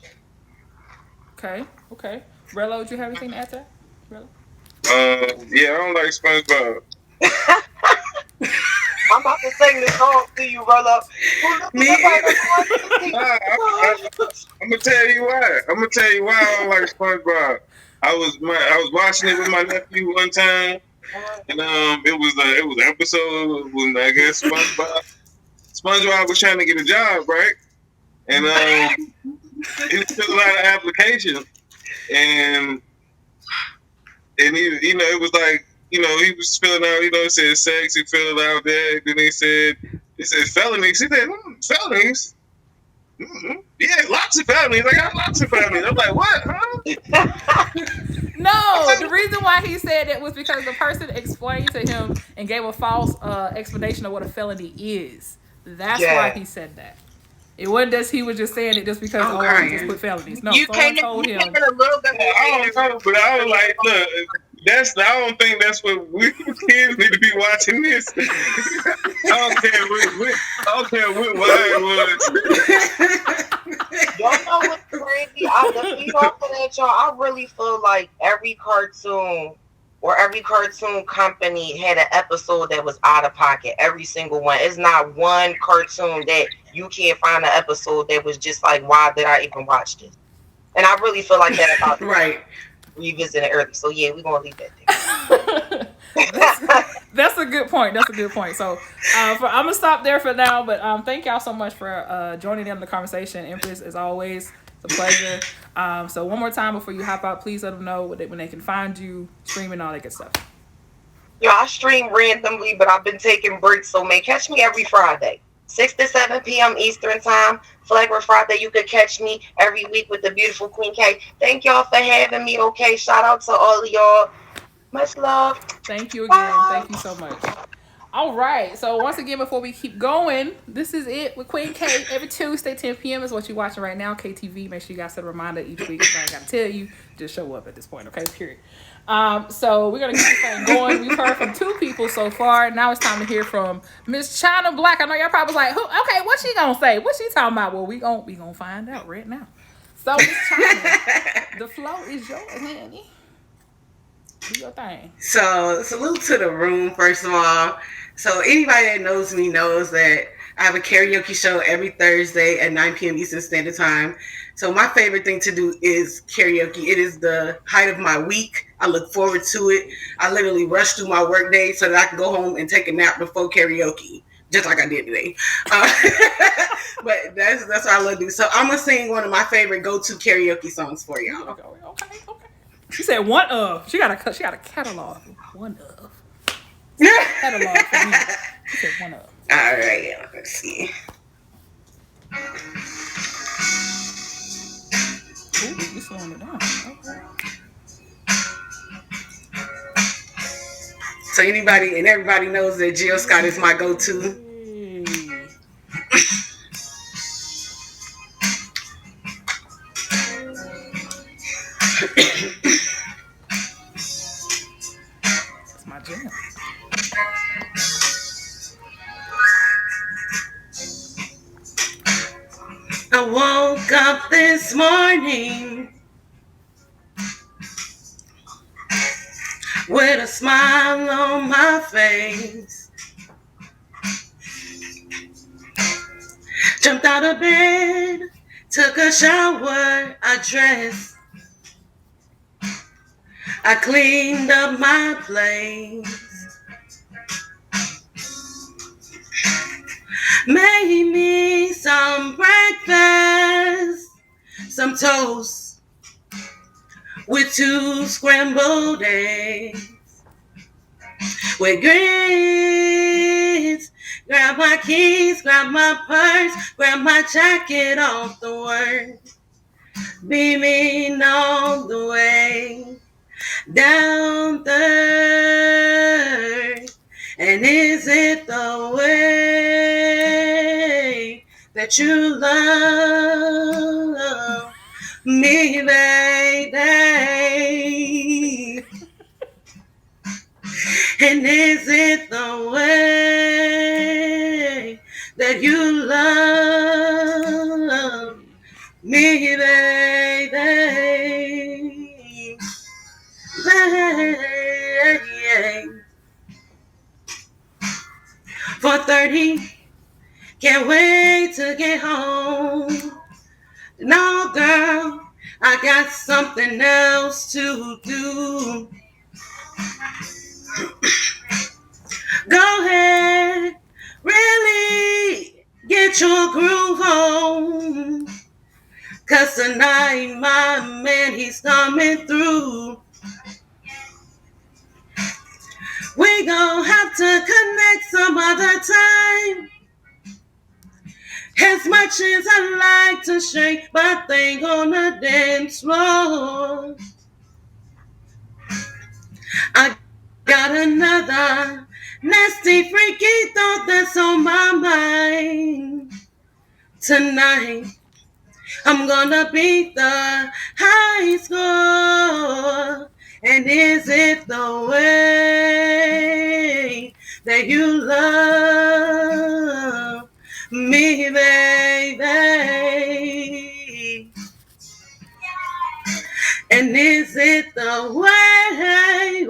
Okay. Rello, do you have anything to add to that? Rello? Yeah, I don't like SpongeBob. I'm about to sing this song to you, Rello. Who looking Me at my either. I'm gonna tell you why. I'm gonna tell you why I don't like SpongeBob. I was watching it with my nephew one time, and it was an episode when I guess SpongeBob was trying to get a job, right? And he was filling out an application, and he, it was like, he was filling out, it said sex, he filled out that, then he said felonies. He said, felonies? Yeah, lots of felonies. I got lots of felonies. I'm like, what? Huh? No, the reason why he said it was because the person explained to him and gave a false explanation of what a felony is. That's why he said that. It wasn't that he was just saying it just because he just put felonies. No, someone told him. A little bit I don't know, but I was like, look, I don't think that's what we kids need to be watching this. I don't care why it was. Y'all know what's crazy? To feed off of that, y'all, I really feel like every cartoon or every cartoon company had an episode that was out of pocket. Every single one. It's not one cartoon that you can't find an episode that was just like, why did I even watch this? And I really feel like that about right. Revisiting it early. So yeah, we're gonna leave that there. That's a good point. So I'm gonna stop there for now. But thank y'all so much for joining in the conversation. Empress, as always, it's a pleasure. So one more time before you hop out, please let them know when they can find you, streaming, all that good stuff. Yeah, I stream randomly, but I've been taking breaks. So man, catch me every Friday, 6 to 7 p.m. Eastern time. Flagrant Friday, you could catch me every week with the beautiful Queen K. Thank y'all for having me. Okay, shout out to all of y'all. Much love. Thank you again. Bye. Thank you so much. All right. So once again, before we keep going, this is it with Queen K. Every Tuesday, 10 p.m. is what you're watching right now. KTV. Make sure you guys set a reminder each week. I got to tell you, just show up at this point. Okay. Period. So we're gonna keep this thing going. We've heard from 2 people so far. Now it's time to hear from MsChina Black. I know y'all probably was like, "Who? Okay, what she gonna say? What she talking about?" Well, we gonna find out right now. So MsChina, the floor is yours, honey. Do your thing. So salute to the room, first of all. So anybody that knows me knows that I have a karaoke show every Thursday at 9 p.m. Eastern Standard Time. So my favorite thing to do is karaoke. It is the height of my week. I look forward to it. I literally rush through my work day so that I can go home and take a nap before karaoke, just like I did today. But that's what I love to do. So I'm going to sing one of my favorite go-to karaoke songs for y'all. Okay. She said one of. She got a catalog. One of. Catalog for me. She said one of. All right, let's see. Ooh, you slowing it down. Okay. So anybody and everybody knows that Jill Scott is my go-to. That's my jam. I woke up this morning with a smile on my face. Jumped out of bed, took a shower, I dressed. I cleaned up my place. Made me some breakfast, some toast with 2 scrambled eggs with grits. Grab my keys, grab my purse, grab my jacket off the work. Beaming all the way down 3rd. And is it the way that you love me, baby? And is it the way that you love 6:30. Can't wait to get home. No, girl, I got something else to do. Go ahead, really get your groove on. 'Cause tonight, my man, he's coming through. We gon' have to connect some other time. As much as I like to shake my thing on the dance floor, I got another nasty, freaky thought that's on my mind. Tonight, I'm gonna beat the high score. And is it the way that you love me, baby? And is it the way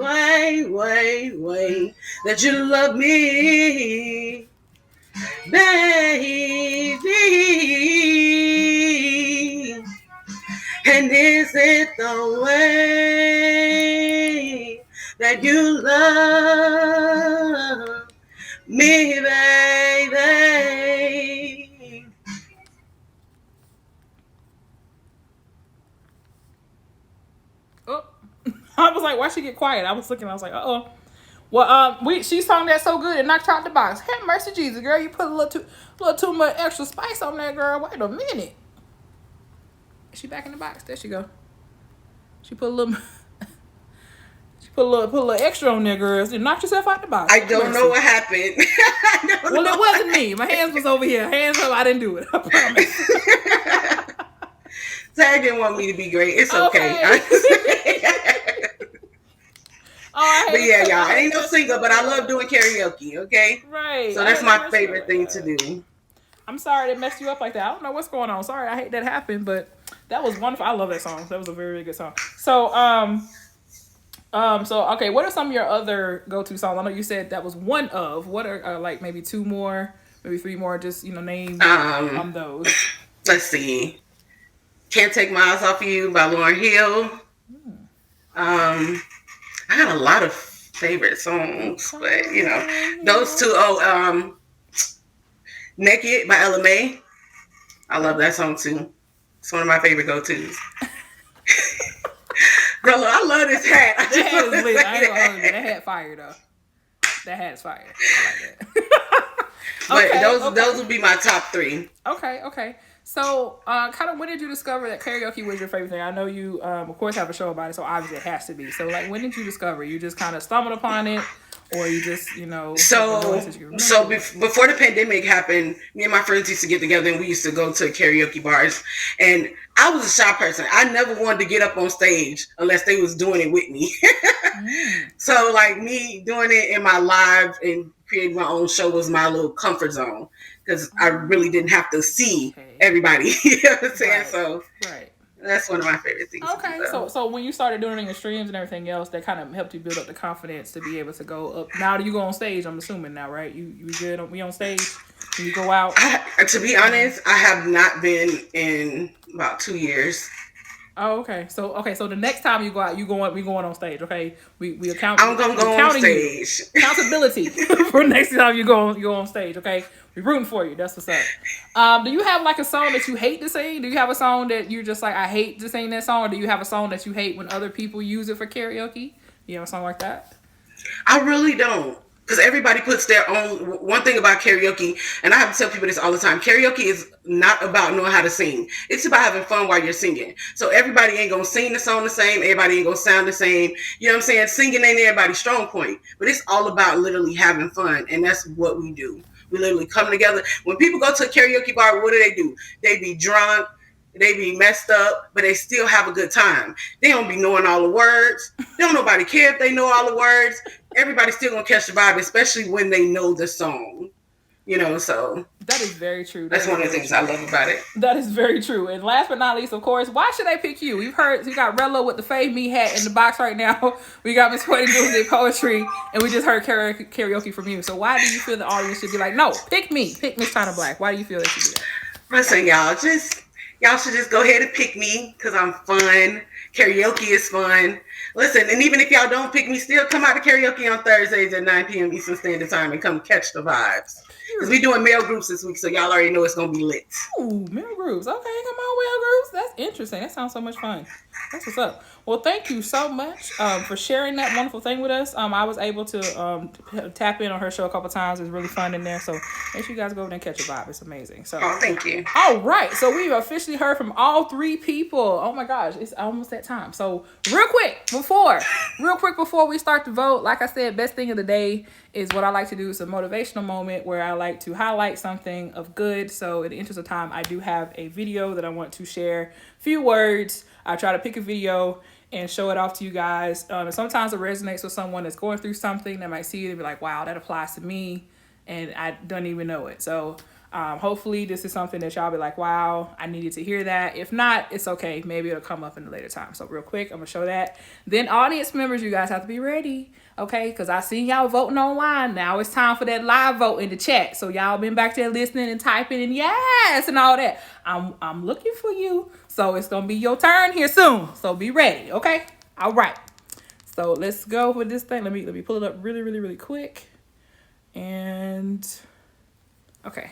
that you love me, baby? And is it the way that you love me, baby? Oh, I was like, why she get quiet? I was looking. I was like, uh-oh. Well, she sung that so good it knocked her out the box. Have mercy, Jesus, girl, you put a little too much extra spice on that, girl. Wait a minute. Is she back in the box? There she go. She put a little. She put a little extra on there, girls. You knocked yourself out the box. I don't know what happened. Well, it wasn't me. My hands was over here. Hands up. I didn't do it. I promise. Tag didn't want me to be great. It's okay. But yeah, y'all, I ain't no singer, but I love doing karaoke, okay? Right. So that's my favorite thing to do. I'm sorry that messed you up like that. I don't know what's going on. Sorry, I hate that happened, but that was wonderful. I love that song. That was a very, very good song. So, okay, what are some of your other go-to songs? I know you said that was one of. What are like maybe two more, maybe three more? Just name those. Let's see. Can't Take My Eyes Off of You by Lauryn Hill. I got a lot of favorite songs, but those two. Naked by Ella Mai. I love that song too. It's one of my favorite go-tos. Bro, I love this hat. That hat is lit. That hat fire though. That hat's fire. I like that. But those would be my top three. Okay. So, kind of when did you discover that karaoke was your favorite thing? I know you, of course, have a show about it, so obviously it has to be. So, like, when did you discover? You just kind of stumbled upon it, or you just, So before the pandemic happened, me and my friends used to get together and we used to go to karaoke bars. And I was a shy person. I never wanted to get up on stage unless they was doing it with me. So, like, me doing it in my live and creating my own show was my little comfort zone. Because I really didn't have to see everybody. You know what I'm saying? So that's one of my favorite things. Okay. So when you started doing it in your streams and everything else, that kind of helped you build up the confidence to be able to go up. Now do you go on stage, I'm assuming now, right? You good? We on stage? Can you go out? To be honest, I have not been in about 2 years. Oh, okay. So the next time you go out, we going on stage, okay? We account. I'm gonna go on stage. Accountability for next time you go on stage, okay? We're rooting for you. That's what's up. Do you have like a song that you hate to sing? Do you have a song that you're just like, I hate to sing that song? Or do you have a song that you hate when other people use it for karaoke? Do you have a song like that? I really don't. Because everybody puts their own. One thing about karaoke, and I have to tell people this all the time, karaoke is not about knowing how to sing. It's about having fun while you're singing. So everybody ain't going to sing the song the same. Everybody ain't going to sound the same. You know what I'm saying? Singing ain't everybody's strong point. But it's all about literally having fun. And that's what we do. We literally come together. When people go to a karaoke bar, what do? They be drunk. They be messed up, but they still have a good time. They don't be knowing all the words. Don't nobody care if they know all the words. Everybody's still gonna catch the vibe, especially when they know the song. So that is very true. That's one of the things I love about it. That is very true. And last but not least, of course, why should they pick you? We've heard we got Rello with the Fave Me hat in the box right now. We got Miss Poetic Jewlz Poetry, and we just heard karaoke from you. So why do you feel the audience should be like, no, pick me, pick MsChina Black? Why do you feel they should do that? Listen, y'all should just go ahead and pick me because I'm fun. Karaoke is fun. Listen, and even if y'all don't pick me, still come out to karaoke on Thursdays at 9 p.m. Eastern Standard Time and come catch the vibes. Because we doing male groups this week, so y'all already know it's going to be lit. Ooh, male groups. Okay, come on, male groups. That's interesting. That sounds so much fun. That's what's up. Well, thank you so much for sharing that wonderful thing with us. I was able to tap in on her show a couple times. It was really fun in there. So make sure you guys go over there and catch a vibe. It's amazing. So, thank you. All right. So we've officially heard from all three people. Oh my gosh, it's almost that time. So real quick before we start to vote, like I said, best thing of the day is what I like to do. It's a motivational moment where I like to highlight something of good. So in the interest of time, I do have a video that I want to share. Few words. I try to pick a video and show it off to you guys. Sometimes it resonates with someone that's going through something that might see it and be like, wow, that applies to me. And I don't even know it. So hopefully this is something that y'all be like, wow, I needed to hear that. If not, it's okay. Maybe it'll come up in a later time. So real quick, I'm gonna show that. Then audience members, you guys have to be ready. Okay, because I seen y'all voting online. Now it's time for that live vote in the chat. So y'all been back there listening and typing and yes and all that. I'm looking for you. So it's gonna be your turn here soon. So be ready. Okay. All right. So let's go with this thing. Let me pull it up really quick. And okay.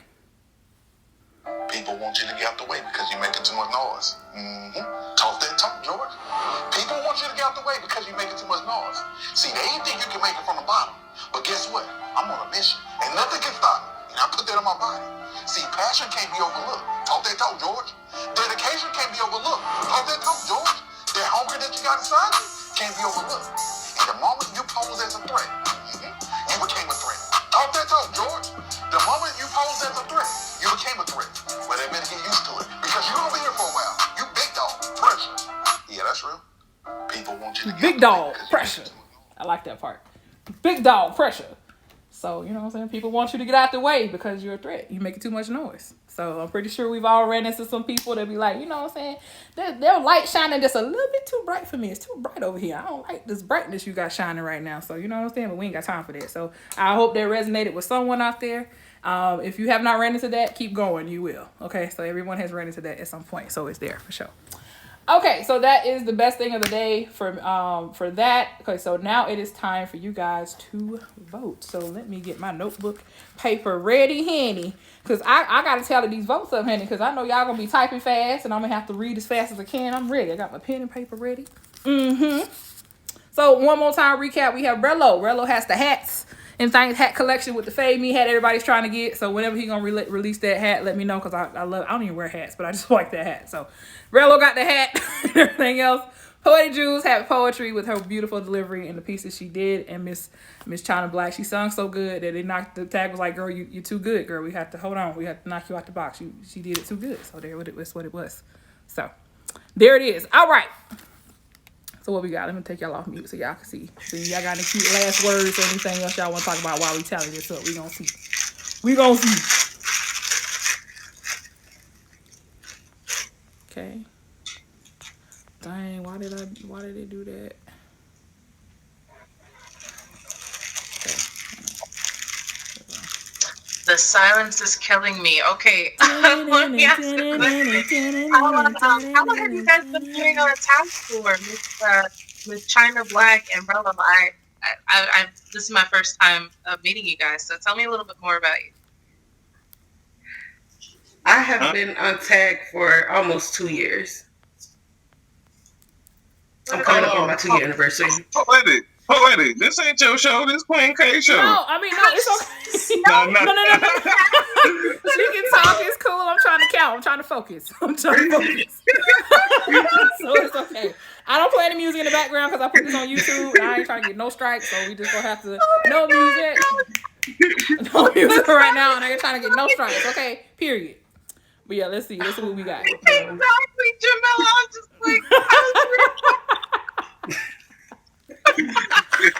People want you to get out the way because you're making too much noise. Talk that talk, George. People want you to get out the way because you're making too much noise. See, they ain't think you can make it from the bottom. But guess what? I'm on a mission. And nothing can stop me. And I put that on my body. See, passion can't be overlooked. Talk that talk, George. Dedication can't be overlooked. Talk that talk, George. That hunger that you got inside you can't be overlooked. And the moment you pose as a threat, you became a threat. Talk that talk, George. The moment you pose as a threat, you became a threat. But they better get used to it. Because you're over here for a while. You big dog. Pressure. Yeah, that's real. People want you to get big dog pressure. I like that part. Big dog pressure. So, you know what I'm saying? People want you to get out the way because you're a threat. You're making too much noise. So I'm pretty sure we've all ran into some people that be like, you know what I'm saying? Their light shining just a little bit too bright for me. It's too bright over here. I don't like this brightness you got shining right now. So, you know what I'm saying? But we ain't got time for that. So I hope that resonated with someone out there. If you have not ran into that, keep going. You will. Okay. So everyone has ran into that at some point. So it's there for sure. Okay, so that is the best thing of the day for that. Okay, so now it is time for you guys to vote. So let me get my notebook paper ready, honey. Because I got to tally these votes up, honey. Because I know y'all going to be typing fast. And I'm going to have to read as fast as I can. I'm ready. I got my pen and paper ready. So one more time recap. We have Rello. Rello has the hats and things, hat collection with the Fade Me hat everybody's trying to get. So whenever he gonna release that hat, let me know, because I don't even wear hats, but I just like that hat. So Rello got the hat and everything else. Poetic Jewlz had poetry with her beautiful delivery and the pieces she did. And MsChina Black, she sung so good that the tag was like, girl, you're too good, girl. We have to hold on. We have to knock you out the box. She did it too good. So that's what it was. So there it is. All right. So what we got? Let me take y'all off mute so y'all can see. So y'all got any cute last words or anything else y'all want to talk about while we tally this up? We gonna see. Okay. Dang, why did they do that? The silence is killing me. Okay. Let me ask a question. How long have you guys been doing on a task for, MsChina Black and Rello? This is my first time meeting you guys, so tell me a little bit more about you. I have been on tag for almost 2 years. I'm coming up on my 2-year anniversary. Poetic, this ain't your show. This Queen K show. No, I mean, no, it's okay. No. She can talk. It's cool. I'm trying to count. I'm trying to focus. So it's okay. I don't play any music in the background because I put this on YouTube and I ain't trying to get no strikes. So we just gonna have to no music. No music right now, and I ain't trying to get no strikes. Okay, period. But yeah, let's see. Let's see what we got. Exactly, Jamila. I'm just like,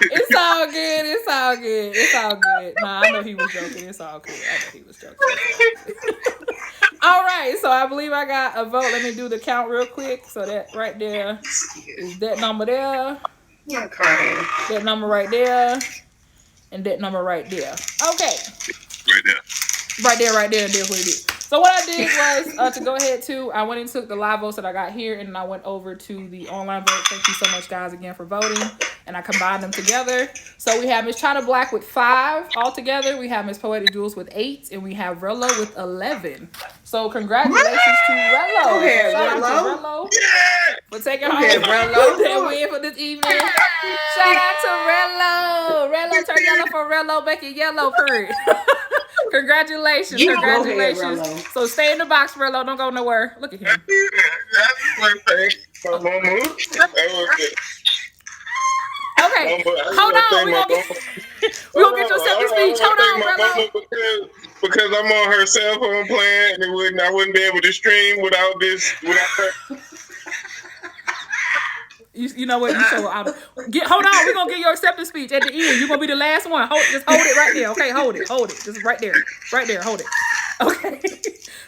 it's all all good. It's all good. It's all good. Nah, I know he was joking. It's all good. I know he was joking. All right, so I believe I got a vote. Let me do the count real quick. So that right there is that number there. I'm crying. That number right there. And that number right there. Okay. Right there. Right there, and that's what it is. So what I did was to go ahead to, I went and took the live votes that I got here, and I went over to the online vote. Thank you so much, guys, again for voting. And I combined them together. So we have MsChina Black with 5 altogether. We have Miss Poetic Jewlz with 8, and we have Rello with 11. So congratulations to Rello. Go ahead, Shout out Rello. to Rello Yeah. for taking Go home ahead, Rello. that win for this evening. Shout out to Rello. Rello, turn yellow for Rello, make it yellow, period. Congratulations, Yeah, congratulations. go ahead, Rello. So stay in the box, Rello. Don't go nowhere. Look at him. That's my thing. My mama. That was it. Okay, hold on. We gonna get your acceptance speech. Hold on, Rello. Because I'm on her cell phone plan, and I wouldn't be able to stream without her. You know what? You so out of hold on. We're gonna get your acceptance speech at the end. You're gonna be the last one. Just hold it right there. Okay, hold it. Just right there. Hold it. Okay.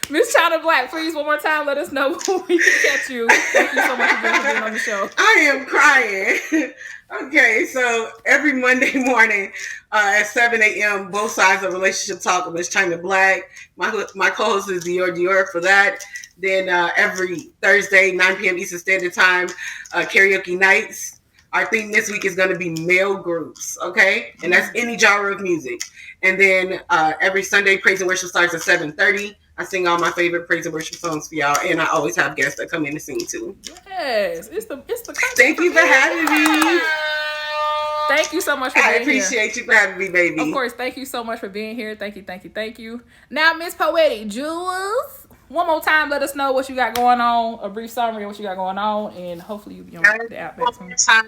MsChina Black, please one more time let us know who we can catch you. Thank you so much for being on the show. I am crying. Okay, so every Monday morning at 7 a.m., both sides of Relationship Talk with MsChina Black. My co-host is Dior for that. Then every Thursday, 9 p.m. Eastern Standard Time, karaoke nights. Our theme this week is going to be male groups, okay? And that's any genre of music. And then every Sunday, Praise and Worship starts at 7:30. I sing all my favorite praise and worship songs for y'all, and I always have guests that come in to sing too. Yes, it's the Thank you for having me. Thank you so much for being here. I appreciate you for having me, baby. Of course, thank you so much for being here. Thank you. Now, Miss Poetic Jewlz, one more time, let us know what you got going on, a brief summary of what you got going on, and hopefully you'll be on the app next one time.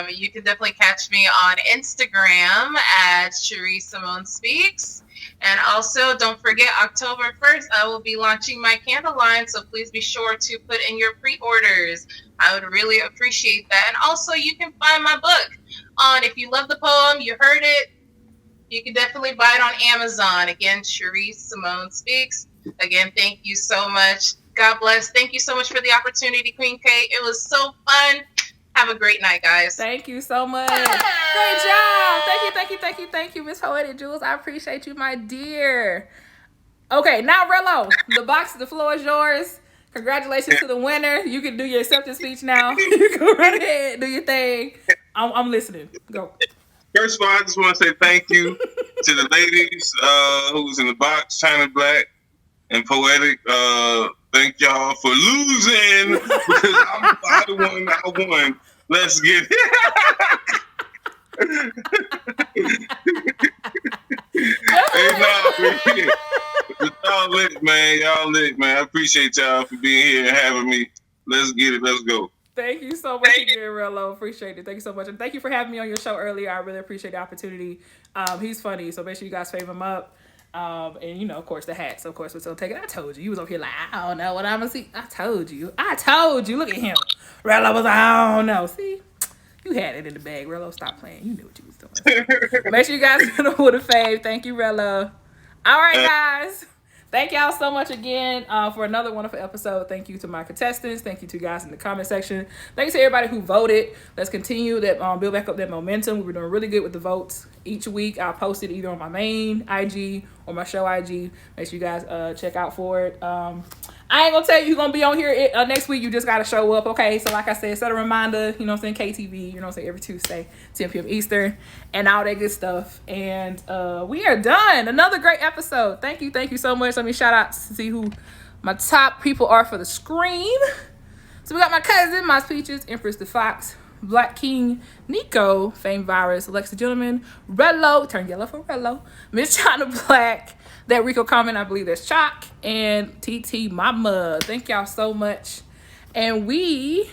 You can definitely catch me on Instagram at Cherie Simone Speaks. And also, don't forget, October 1st, I will be launching my candle line, so please be sure to put in your pre-orders. I would really appreciate that. And also, you can find my book on, if you love the poem, you heard it, you can definitely buy it on Amazon. Again, Cherie Simone Speaks. Again, thank you so much. God bless. Thank you so much for the opportunity, Queen K. It was so fun. Have a great night, guys. Thank you so much. Great job. Thank you, Miss Poetic Jewlz. I appreciate you, my dear. Okay, now Rello, the floor is yours. Congratulations to the winner. You can do your acceptance speech now. You go right ahead, do your thing. I'm listening. Go. First of all, I just want to say thank you to the ladies who's in the box, China Black and Poetic. Thank y'all for losing because I won. Let's get it. Hey, y'all lit, man. I appreciate y'all for being here and having me. Let's get it. Let's go. Thank you so much again, Rello. Appreciate it. Thank you so much. And thank you for having me on your show earlier. I really appreciate the opportunity. He's funny, so make sure you guys fave him up. And you know, of course, the hats, of course, we're still taking. I told you. You was over here like, I don't know what I'm gonna see. I told you. Look at him. Rello was like, I don't know. See? You had it in the bag. Rello, stop playing. You knew what you was doing. Make sure you guys hit him with a fave. Thank you, Rello. All right, guys. Thank y'all so much again for another wonderful episode. Thank you to my contestants. Thank you to you guys in the comment section. Thanks to everybody who voted. Let's continue that, build back up that momentum. We've been doing really good with the votes. Each week I'll post it either on my main IG or my show IG. Make sure you guys check out for it. I ain't gonna tell you who's gonna be on here next week. You just gotta show up, okay? So like I said, set a reminder, you know what I'm saying, KTV, you know what I'm saying, every Tuesday, 10 p.m. Eastern, and all that good stuff. And we are done. Another great episode. Thank you so much. Let me shout out to see who my top people are for the screen. So we got my cousin, my Peaches, Empress the Fox, Black King, Nico, Fame Virus, Alexa Gentleman, Rello, turn yellow for Rello, MsChina Black, that Rico comment, I believe that's Chalk, and TT Mama. Thank y'all so much. And we